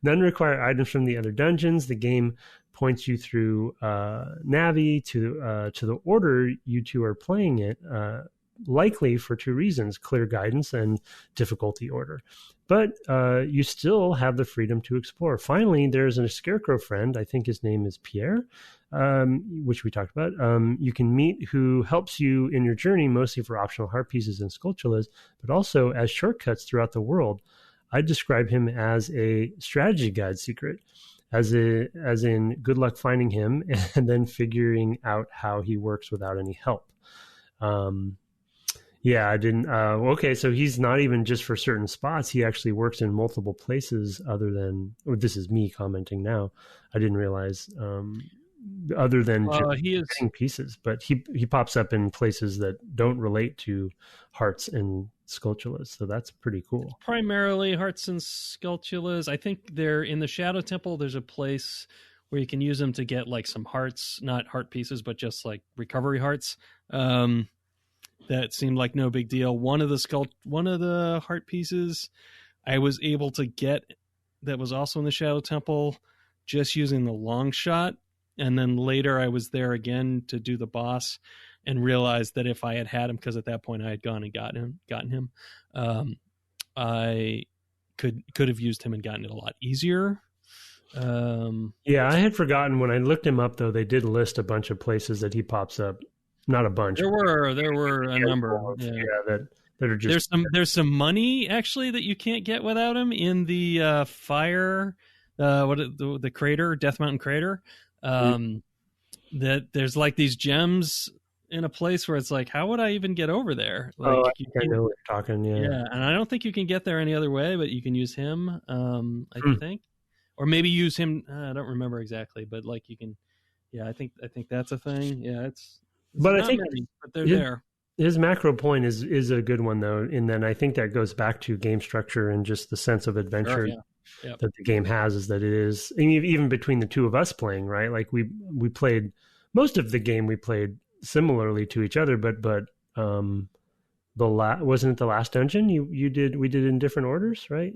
Speaker 2: require items from the other dungeons. The game points you through Navi to the order you two are playing it, likely for 2 reasons: clear guidance and difficulty order. But you still have the freedom to explore. Finally, there's a scarecrow friend, I think his name is Pierre, which we talked about, you can meet, who helps you in your journey, mostly for optional heart pieces and sculptulas, but also as shortcuts throughout the world. I describe him as a strategy guide secret, as in good luck finding him and then figuring out how he works without any help. Yeah, I didn't. Okay, so he's not even just for certain spots. He actually works in multiple places other than, or this is me commenting now. I didn't realize, other than just getting pieces, but he pops up in places that don't relate to hearts and sculptulas. So that's pretty cool.
Speaker 1: Primarily hearts and sculptulas. I think they're in the Shadow Temple. There's a place where you can use them to get like some hearts, not heart pieces, but just like recovery hearts. That seemed like no big deal. One of the heart pieces I was able to get that was also in the Shadow Temple just using the long shot. And then later I was there again to do the boss and realized that if I had him, because at that point I had gone and gotten him, I could have used him and gotten it a lot easier.
Speaker 2: Yeah, I had forgotten when I looked him up, though. They did list a bunch of places that he pops up. Not a bunch.
Speaker 1: There were a number.
Speaker 2: That are just
Speaker 1: there's some money actually that you can't get without him in the fire. The crater, Death Mountain crater. That there's like these gems in a place where it's like, how would I even get over there? Like,
Speaker 2: I think I know what you're talking.
Speaker 1: Yeah, and I don't think you can get there any other way, but you can use him. I think, or maybe use him. I don't remember exactly, but like you can. Yeah, I think that's a thing. Yeah, it's
Speaker 2: but I think
Speaker 1: many, but they're there.
Speaker 2: His macro point is a good one, though, in that I think that goes back to game structure and just the sense of adventure that the game has, is that it is, even between the two of us playing, right? Like we played most of the game, we played similarly to each other, but wasn't it the last dungeon we did in different orders, right?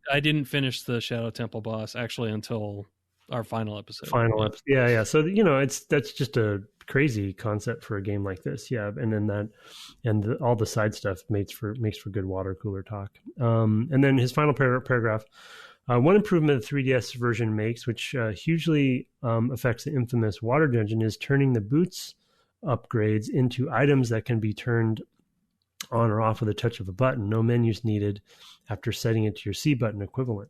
Speaker 1: I didn't finish the Shadow Temple boss actually until our final episode.
Speaker 2: Yeah. So that's just a crazy concept for a game like this. Yeah, and then all the side stuff makes for good water cooler talk. And then his final paragraph. One improvement the 3DS version makes, which hugely affects the infamous water dungeon, is turning the boots upgrades into items that can be turned on or off with a touch of a button. No menus needed after setting it to your C button equivalent.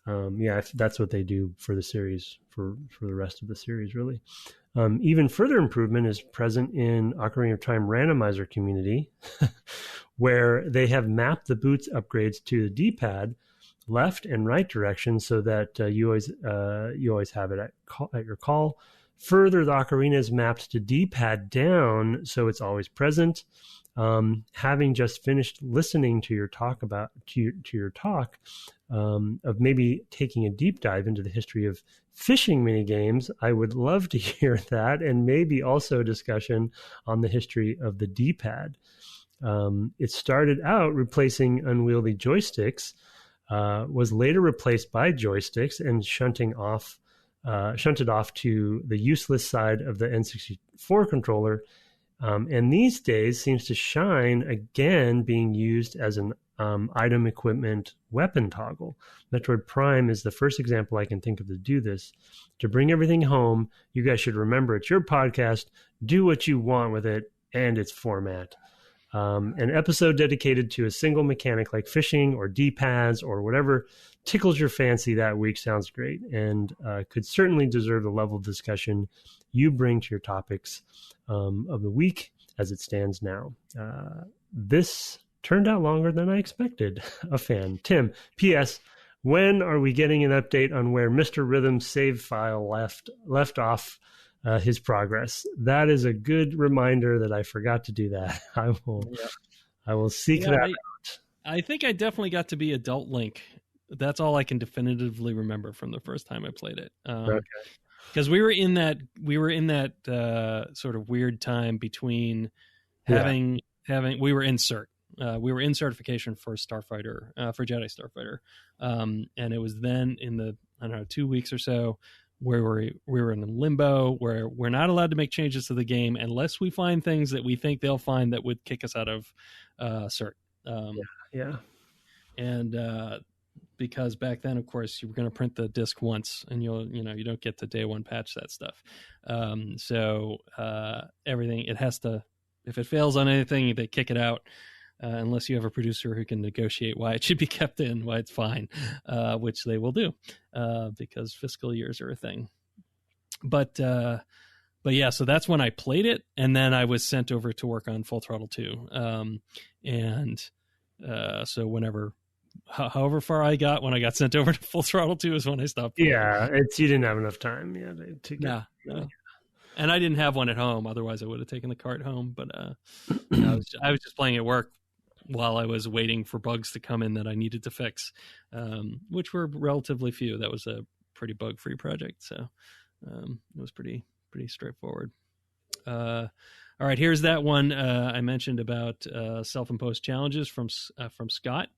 Speaker 2: That's what they do for the series, for the rest of the series, really. Even further improvement is present in Ocarina of Time randomizer community, where they have mapped the boots upgrades to the D-pad, left and right direction, so that you always have it at your call. Further, the ocarina is mapped to D-pad down, so it's always present. Having just finished listening to your talk of maybe taking a deep dive into the history of fishing mini games, I would love to hear that, and maybe also a discussion on the history of the D-pad. It started out replacing unwieldy joysticks, was later replaced by joysticks and shunted off to the useless side of the N64 controller. And these days seems to shine again, being used as an item, equipment, weapon toggle. Metroid Prime is the first example I can think of to do this. To bring everything home, you guys should remember it's your podcast. Do what you want with it and its format. An episode dedicated to a single mechanic like fishing or D-pads or whatever tickles your fancy that week sounds great, and could certainly deserve the level of discussion you bring to your topics of the week as it stands now. This turned out longer than I expected. A fan. Tim, P.S. when are we getting an update on where Mr. Rhythm's save file left off his progress? That is a good reminder that I forgot to do that. I will seek that out.
Speaker 1: I think I definitely got to be Adult Link. That's all I can definitively remember from the first time I played it. Because we were in that sort of weird time between having we were in cert. We were in certification for Starfighter, for Jedi Starfighter, and it was then in the 2 weeks or so where we were in limbo, where we're not allowed to make changes to the game unless we find things that we think they'll find that would kick us out of cert. And because back then, of course, you were going to print the disc once, and you don't get to day one patch that stuff. So everything, it has to, if it fails on anything, they kick it out. Unless you have a producer who can negotiate why it should be kept in, why it's fine, which they will do, because fiscal years are a thing. But yeah, so that's when I played it, and then I was sent over to work on Full Throttle 2. So however far I got when I got sent over to Full Throttle 2 is when I stopped playing.
Speaker 2: Yeah, you didn't have enough time to get...
Speaker 1: No. And I didn't have one at home. Otherwise, I would have taken the cart home. But I was just playing at work while I was waiting for bugs to come in that I needed to fix, which were relatively few. That was a pretty bug-free project, so it was pretty straightforward. All right, here's that one I mentioned about self-imposed challenges from Scott.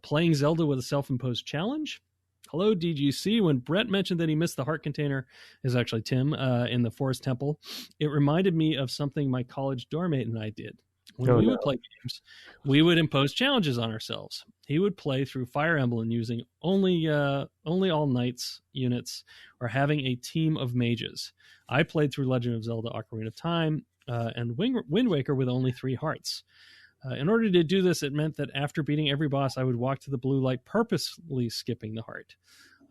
Speaker 1: Playing Zelda with a self-imposed challenge. Hello, DGC. When Brett mentioned that he missed the heart container, is actually Tim, in the Forest Temple, it reminded me of something my college dorm mate and I did. When we would play games, we would impose challenges on ourselves. He would play through Fire Emblem using only all knights units or having a team of mages. I played through Legend of Zelda Ocarina of Time and Wind Waker with only 3 hearts. In order to do this, it meant that after beating every boss, I would walk to the blue light, purposely skipping the heart.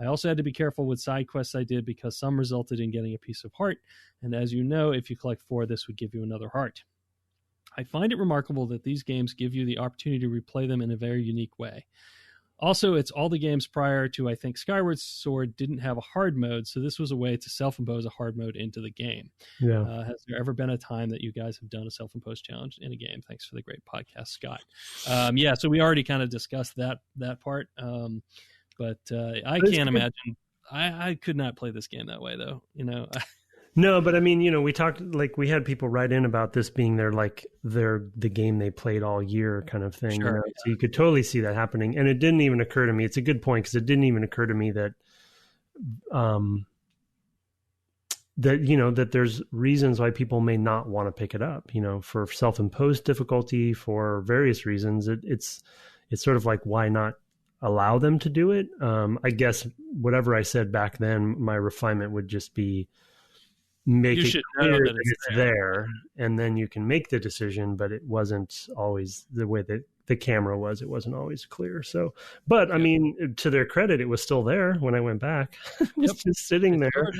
Speaker 1: I also had to be careful with side quests I did because some resulted in getting a piece of heart, and as you know, if you collect 4, this would give you another heart. I find it remarkable that these games give you the opportunity to replay them in a very unique way. Also, it's all the games prior to, I think, Skyward Sword didn't have a hard mode, so this was a way to self-impose a hard mode into the game.
Speaker 2: Yeah.
Speaker 1: Has there ever been a time that you guys have done a self-imposed challenge in a game? Thanks for the great podcast, Scott. So we already kind of discussed that part, but I can't imagine. I could not play this game that way, though.
Speaker 2: No, but I mean, we talked, like, we had people write in about this being the game they played all year kind of thing.
Speaker 1: Sure,
Speaker 2: So you could totally see that happening. And it didn't even occur to me. It's a good point, because it didn't even occur to me that, that there's reasons why people may not want to pick it up, for self-imposed difficulty, for various reasons. It's sort of like, why not allow them to do it? I guess whatever I said back then, my refinement would just be, make it clear that it's there, and then you can make the decision, but it wasn't always the way that the camera was. It wasn't always clear. So, but I mean, to their credit, it was still there when I went back. It was just sitting there,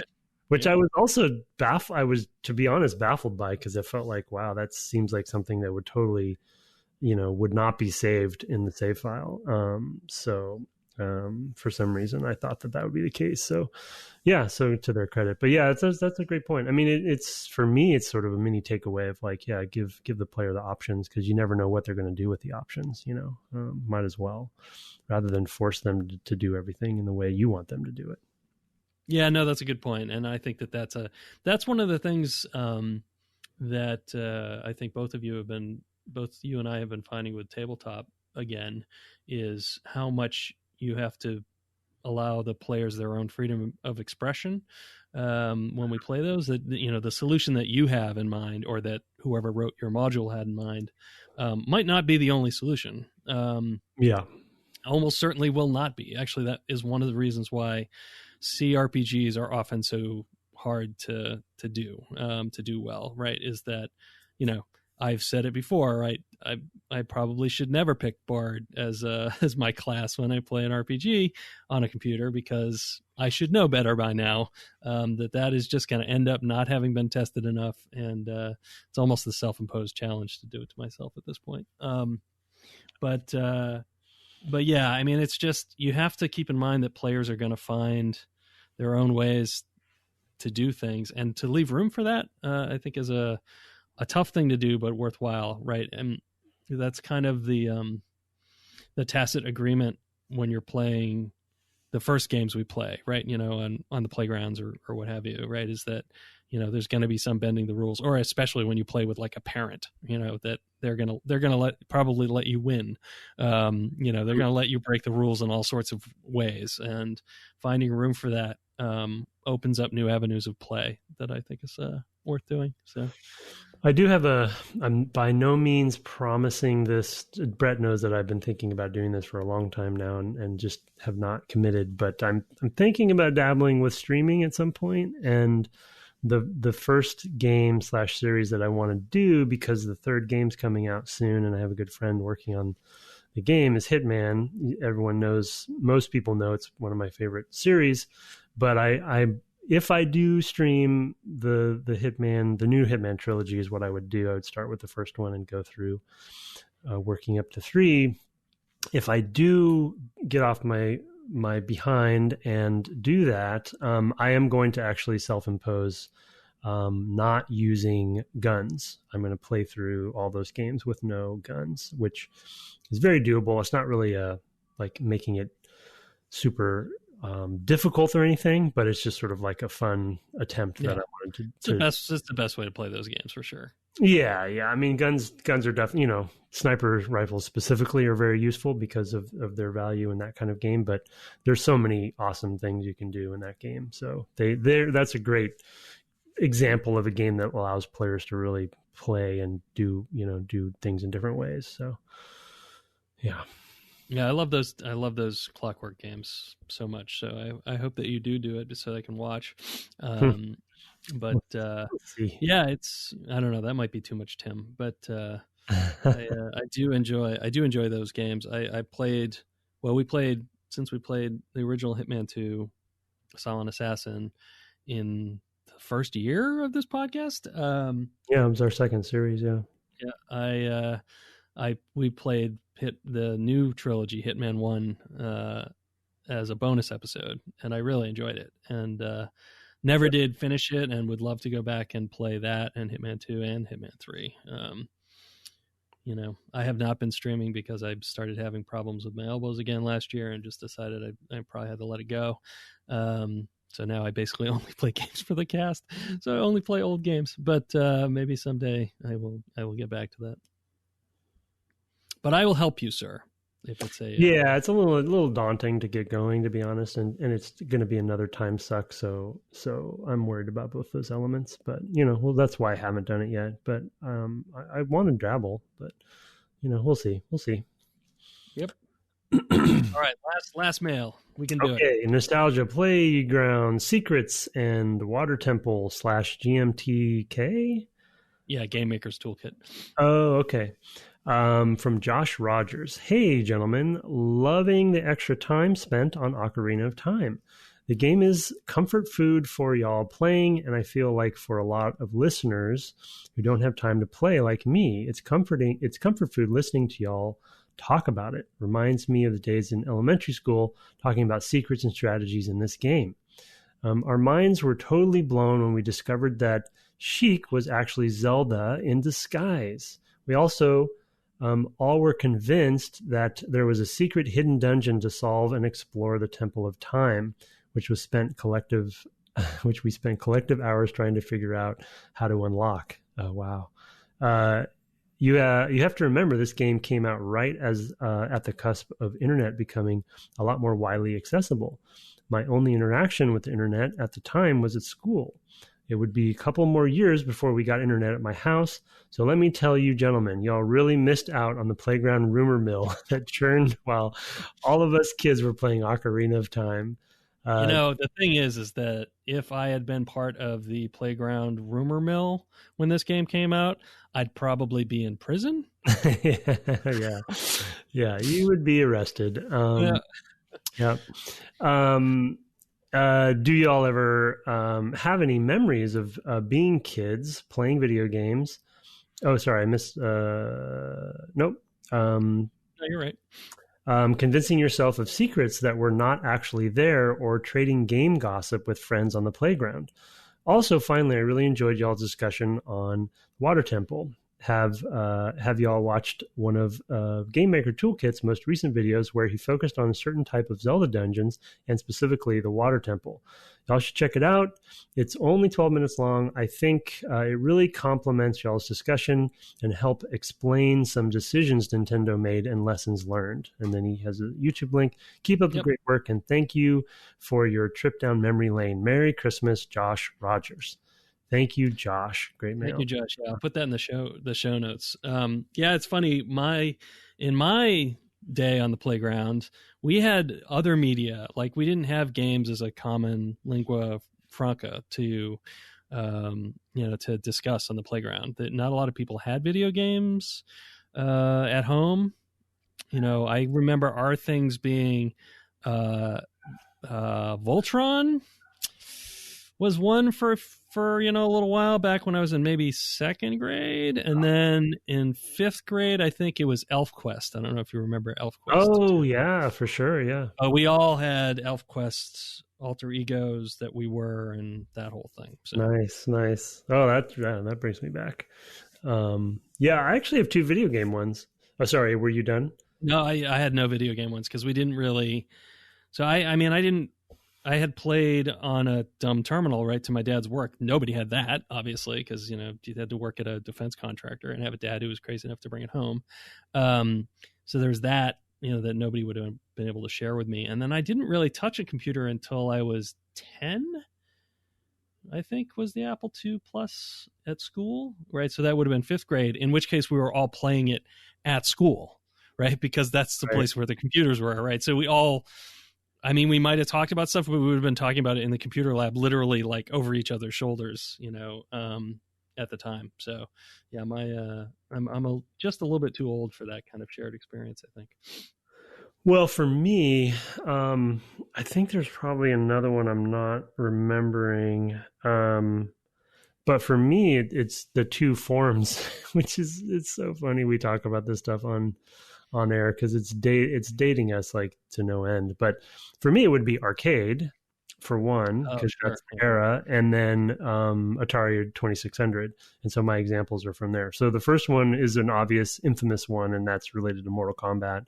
Speaker 2: which I was also I was, to be honest, baffled by, because it felt like, wow, that seems like something that would totally, would not be saved in the save file. For some reason, I thought that would be the case. So, yeah, so to their credit. But yeah, that's a great point. I mean, it's for me, it's sort of a mini takeaway of like, yeah, give the player the options, because you never know what they're going to do with the options. Might as well, rather than force them to do everything in the way you want them to do it.
Speaker 1: Yeah, no, that's a good point, and I think that's one of the things that I think both you and I have been finding with tabletop again, is how much you have to allow the players their own freedom of expression when we play those. That the solution that you have in mind, or that whoever wrote your module had in mind, might not be the only solution. Almost certainly will not be. Actually, that is one of the reasons why CRPGs are often so hard to do well. Right? Is that I've said it before, right? I probably should never pick Bard as my class when I play an RPG on a computer, because I should know better by now. That is just going to end up not having been tested enough, and it's almost a self-imposed challenge to do it to myself at this point. But But yeah, I mean, it's just, you have to keep in mind that players are going to find their own ways to do things, and to leave room for that, I think is a tough thing to do, but worthwhile. Right. And that's kind of the tacit agreement when you're playing the first games we play, right? On the playgrounds or what have you, right? Is that, there's going to be some bending the rules, or especially when you play with like a parent, that they're going to probably let you win. They're going to let you break the rules in all sorts of ways, and finding room for that opens up new avenues of play that I think is worth doing. So
Speaker 2: I do have I'm by no means promising this. Brett knows that I've been thinking about doing this for a long time now, and just have not committed, but I'm thinking about dabbling with streaming at some point. And the first game / series that I want to do, because the third game's coming out soon and I have a good friend working on the game, is Hitman. Everyone knows, most people know it's one of my favorite series, but if I do stream the Hitman, the new Hitman trilogy is what I would do. I would start with the first one and go through working up to 3. If I do get off my behind and do that, I am going to actually self-impose not using guns. I'm going to play through all those games with no guns, which is very doable. It's not really like making it super difficult or anything, but it's just sort of like a fun attempt that I wanted to.
Speaker 1: It's the best way to play those games for sure.
Speaker 2: Yeah. I mean, guns are definitely, sniper rifles specifically are very useful because of their value in that kind of game. But there's so many awesome things you can do in that game. So that's a great example of a game that allows players to really play and do things in different ways. So, yeah.
Speaker 1: Yeah, I love those Clockwork games so much. So I hope that you do it just so I can watch. But yeah, I don't know, that might be too much, Tim. But I do enjoy those games. We played the original Hitman 2, Silent Assassin, in the first year of this podcast.
Speaker 2: Yeah, it was our second series. Yeah.
Speaker 1: Yeah, we played the new trilogy, Hitman 1, as a bonus episode, and I really enjoyed it, and never did finish it, and would love to go back and play that and Hitman 2 and Hitman 3. I have not been streaming because I started having problems with my elbows again last year, and just decided I probably had to let it go. So now I basically only play games for the cast. So I only play old games, but maybe someday I will get back to that. But I will help you, sir. If it's
Speaker 2: it's a little daunting to get going, to be honest, and it's going to be another time suck. So I'm worried about both those elements. But that's why I haven't done it yet. But I want to dabble, but we'll see.
Speaker 1: Yep. All right, last mail. We can do it.
Speaker 2: Okay, Nostalgia Playground Secrets and Water Temple / GMTK.
Speaker 1: Yeah, Game Maker's Toolkit.
Speaker 2: Oh, okay. From Josh Rogers. Hey, gentlemen, loving the extra time spent on Ocarina of Time. The game is comfort food for y'all playing, and I feel like for a lot of listeners who don't have time to play like me, it's comfort food listening to y'all talk about it. Reminds me of the days in elementary school talking about secrets and strategies in this game. Our minds were totally blown when we discovered that Sheik was actually Zelda in disguise. We also all were convinced that there was a secret hidden dungeon to solve and explore the Temple of Time, which we spent collective hours trying to figure out how to unlock. Oh, wow. You have to remember this game came out right as at the cusp of internet becoming a lot more widely accessible. My only interaction with the internet at the time was at school. It would be a couple more years before we got internet at my house. So let me tell you, gentlemen, y'all really missed out on the playground rumor mill that churned while all of us kids were playing Ocarina of Time.
Speaker 1: The thing is that if I had been part of the playground rumor mill when this game came out, I'd probably be in prison.
Speaker 2: Yeah, you would be arrested. Yeah. Do y'all ever have any memories of being kids playing video games? Oh, sorry, I missed. Nope.
Speaker 1: No, you're right.
Speaker 2: convincing yourself of secrets that were not actually there, or trading game gossip with friends on the playground. Also, finally, I really enjoyed y'all's discussion on Water Temple. Have y'all watched one of Game Maker Toolkit's most recent videos where he focused on a certain type of Zelda dungeons, and specifically the Water Temple? Y'all should check it out. It's only 12 minutes long. I think it really complements y'all's discussion and help explain some decisions Nintendo made and lessons learned. And then he has a YouTube link. Keep up the great work, and thank you for your trip down memory lane. Merry Christmas, Josh Rogers. Thank you, Josh. Great mail.
Speaker 1: Thank you, Josh. Yeah, I'll put that in the show notes. Yeah, it's funny. In my day on the playground, we had other media. Like, we didn't have games as a common lingua franca to to discuss on the playground. That not a lot of people had video games at home. I remember our things being Voltron was one for a little while back when I was in maybe second grade, and then in fifth grade I think it was ElfQuest. I don't know if you remember ElfQuest.
Speaker 2: Oh yeah, for sure. Yeah,
Speaker 1: we all had ElfQuest alter egos that we were, and that whole thing. So.
Speaker 2: Nice. Oh, that brings me back. Yeah, I actually have two video game ones. Oh, sorry, were you done?
Speaker 1: No, I had no video game ones because we didn't really. So I had played on a dumb terminal right to my dad's work. Nobody had that, obviously, because you had to work at a defense contractor and have a dad who was crazy enough to bring it home. So there's that, that nobody would have been able to share with me. And then I didn't really touch a computer until I was 10. I think was the Apple II Plus at school, right? So that would have been fifth grade. In which case we were all playing it at school, right? Because that's the place where the computers were, right? So we all. We might have talked about stuff, but we would have been talking about it in the computer lab, literally like over each other's shoulders, at the time. So, yeah, I'm just a little bit too old for that kind of shared experience, I think.
Speaker 2: Well, for me, I think there's probably another one I'm not remembering. But for me, it's the two forms, it's so funny. We talk about this stuff on air because it's dating us like to no end. But for me, it would be arcade for one, because that's the era, and then Atari 2600. And so my examples are from there. So the first one is an obvious, infamous one, and that's related to Mortal Kombat,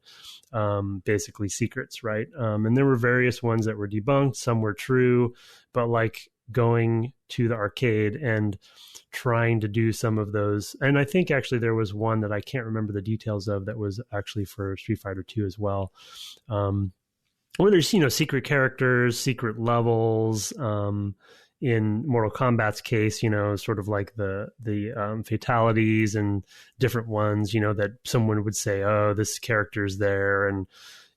Speaker 2: basically secrets, right? And there were various ones that were debunked. Some were true, but like going to the arcade and trying to do some of those. And I think actually there was one that I can't remember the details of that was actually for Street Fighter 2 as well. Where there's, secret characters, secret levels, in Mortal Kombat's case, sort of like the fatalities and different ones, that someone would say, oh, this character's there.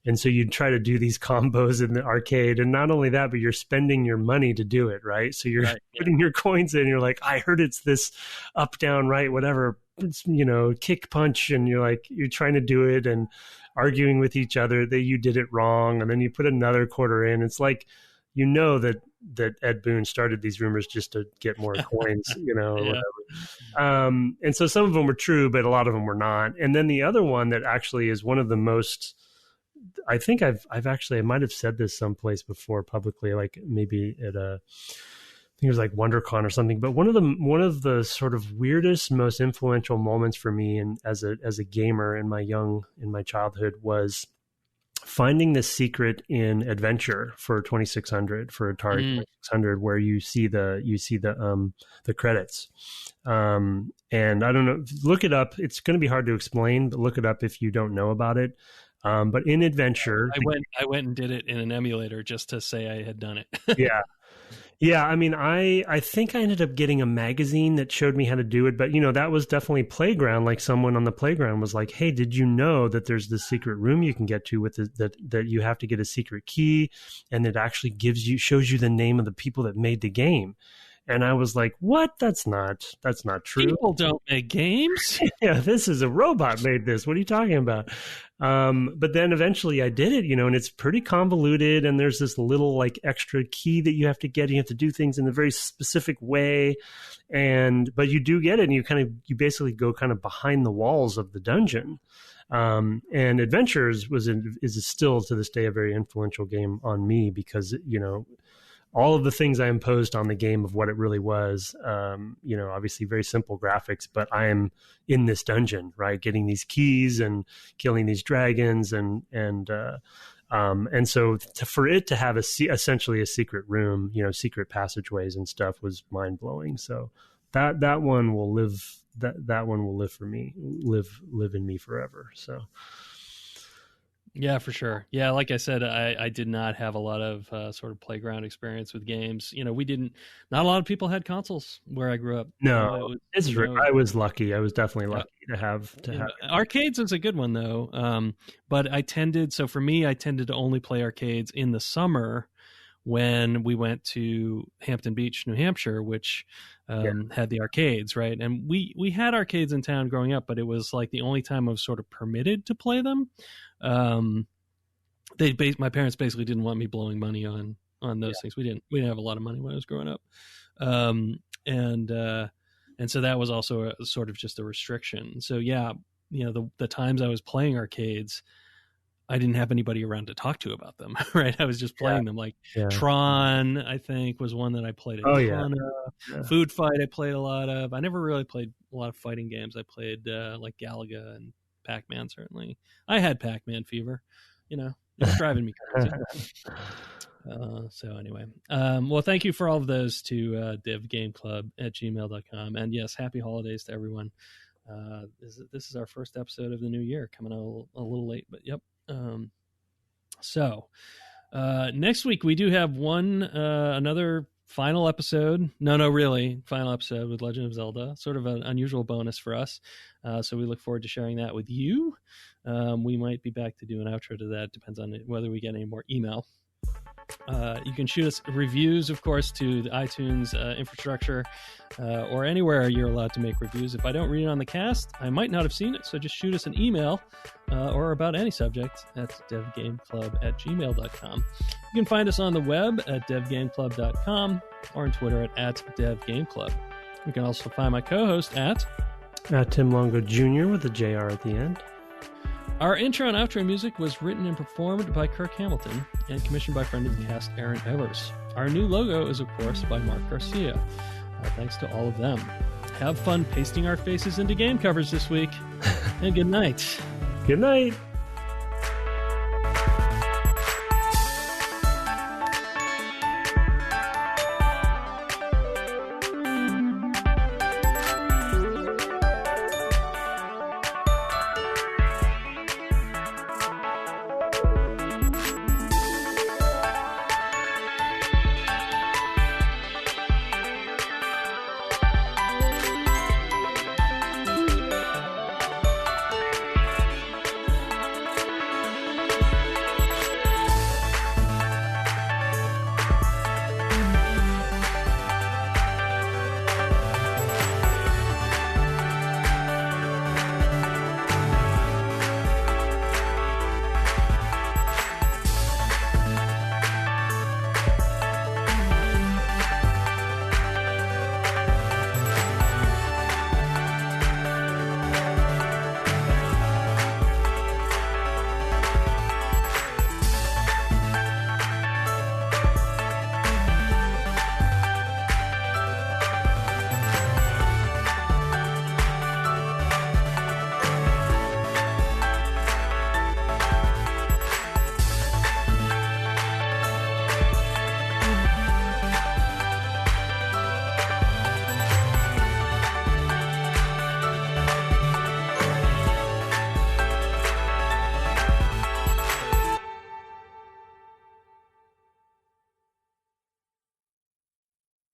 Speaker 2: And so you'd try to do these combos in the arcade. And not only that, but you're spending your money to do it, right? So you're putting your coins in, and you're like, I heard it's this up, down, right, whatever, kick, punch. And you're trying to do it and arguing with each other that you did it wrong. And then you put another quarter in. It's like, that Ed Boon started these rumors just to get more coins, or whatever. And so some of them were true, but a lot of them were not. And then the other one that actually is one of the most, I think I might have said this someplace before publicly, like maybe at I think it was like WonderCon or something. But one of the sort of weirdest, most influential moments for me, and as a gamer in my childhood, was finding the secret in Adventure for 2600, for Atari 2600, where you see the credits. And I don't know, look it up. It's going to be hard to explain, but look it up if you don't know about it. But in Adventure,
Speaker 1: I went and did it in an emulator just to say I had done it.
Speaker 2: Yeah. I think I ended up getting a magazine that showed me how to do it, but that was definitely Playground. Like someone on the playground was like, "Hey, did you know that there's this secret room you can get to with that you have to get a secret key, and it actually shows you the name of the people that made the game." And I was like, what? That's not true.
Speaker 1: People don't make games.
Speaker 2: Yeah, this is a robot made this. What are you talking about? But then eventually I did it, and it's pretty convoluted. And there's this little like extra key that you have to get. You have to do things in a very specific way. But you do get it. And you basically go kind of behind the walls of the dungeon. And Adventures is still to this day a very influential game on me because, all of the things I imposed on the game of what it really was, obviously very simple graphics, but I am in this dungeon, right? Getting these keys and killing these dragons and so for it to have essentially a secret room, secret passageways and stuff was mind blowing. So that one will live. That one will live for me, live in me forever. So.
Speaker 1: Yeah, for sure. Yeah, like I said, I did not have a lot of sort of playground experience with games. Not a lot of people had consoles where I grew up.
Speaker 2: No, I was lucky. I was definitely lucky to have.
Speaker 1: Arcades is a good one though. But I tended to only play arcades in the summer when we went to Hampton Beach, New Hampshire, which had the arcades, right? And we had arcades in town growing up, but it was like the only time I was sort of permitted to play them. My parents basically didn't want me blowing money on those things. We didn't have a lot of money when I was growing up. And so that was also a sort of just a restriction. So the times I was playing arcades, I didn't have anybody around to talk to about them, right? I was just playing them. Like Tron, I think, was one that I played a ton of. Yeah. Food Fight, I played a lot of. I never really played a lot of fighting games. I played like Galaga and Pac-Man, certainly. I had Pac-Man fever. It was driving me crazy. So anyway, well, thank you for all of those to devgameclub@gmail.com. And yes, happy holidays to everyone. This is our first episode of the new year, coming out a little late, but yep. So next week we do have another final episode. Final episode with Legend of Zelda, sort of an unusual bonus for us. So we look forward to sharing that with you. We might be back to do an outro to that. Depends on whether we get any more email. You can shoot us reviews, of course, to the iTunes infrastructure or anywhere you're allowed to make reviews. If I don't read it on the cast, I might not have seen it, so just shoot us an email or about any subject at devgameclub@gmail.com. You can find us on the web at devgameclub.com or on Twitter at devgameclub. You can also find my co-host at
Speaker 2: Tim Longo Jr. with a JR at the end.
Speaker 1: Our intro and outro music was written and performed by Kirk Hamilton and commissioned by friend of the cast, Aaron Evers. Our new logo is, of course, by Mark Garcia. Thanks to all of them. Have fun pasting our faces into game covers this week. And good night.
Speaker 2: Good night.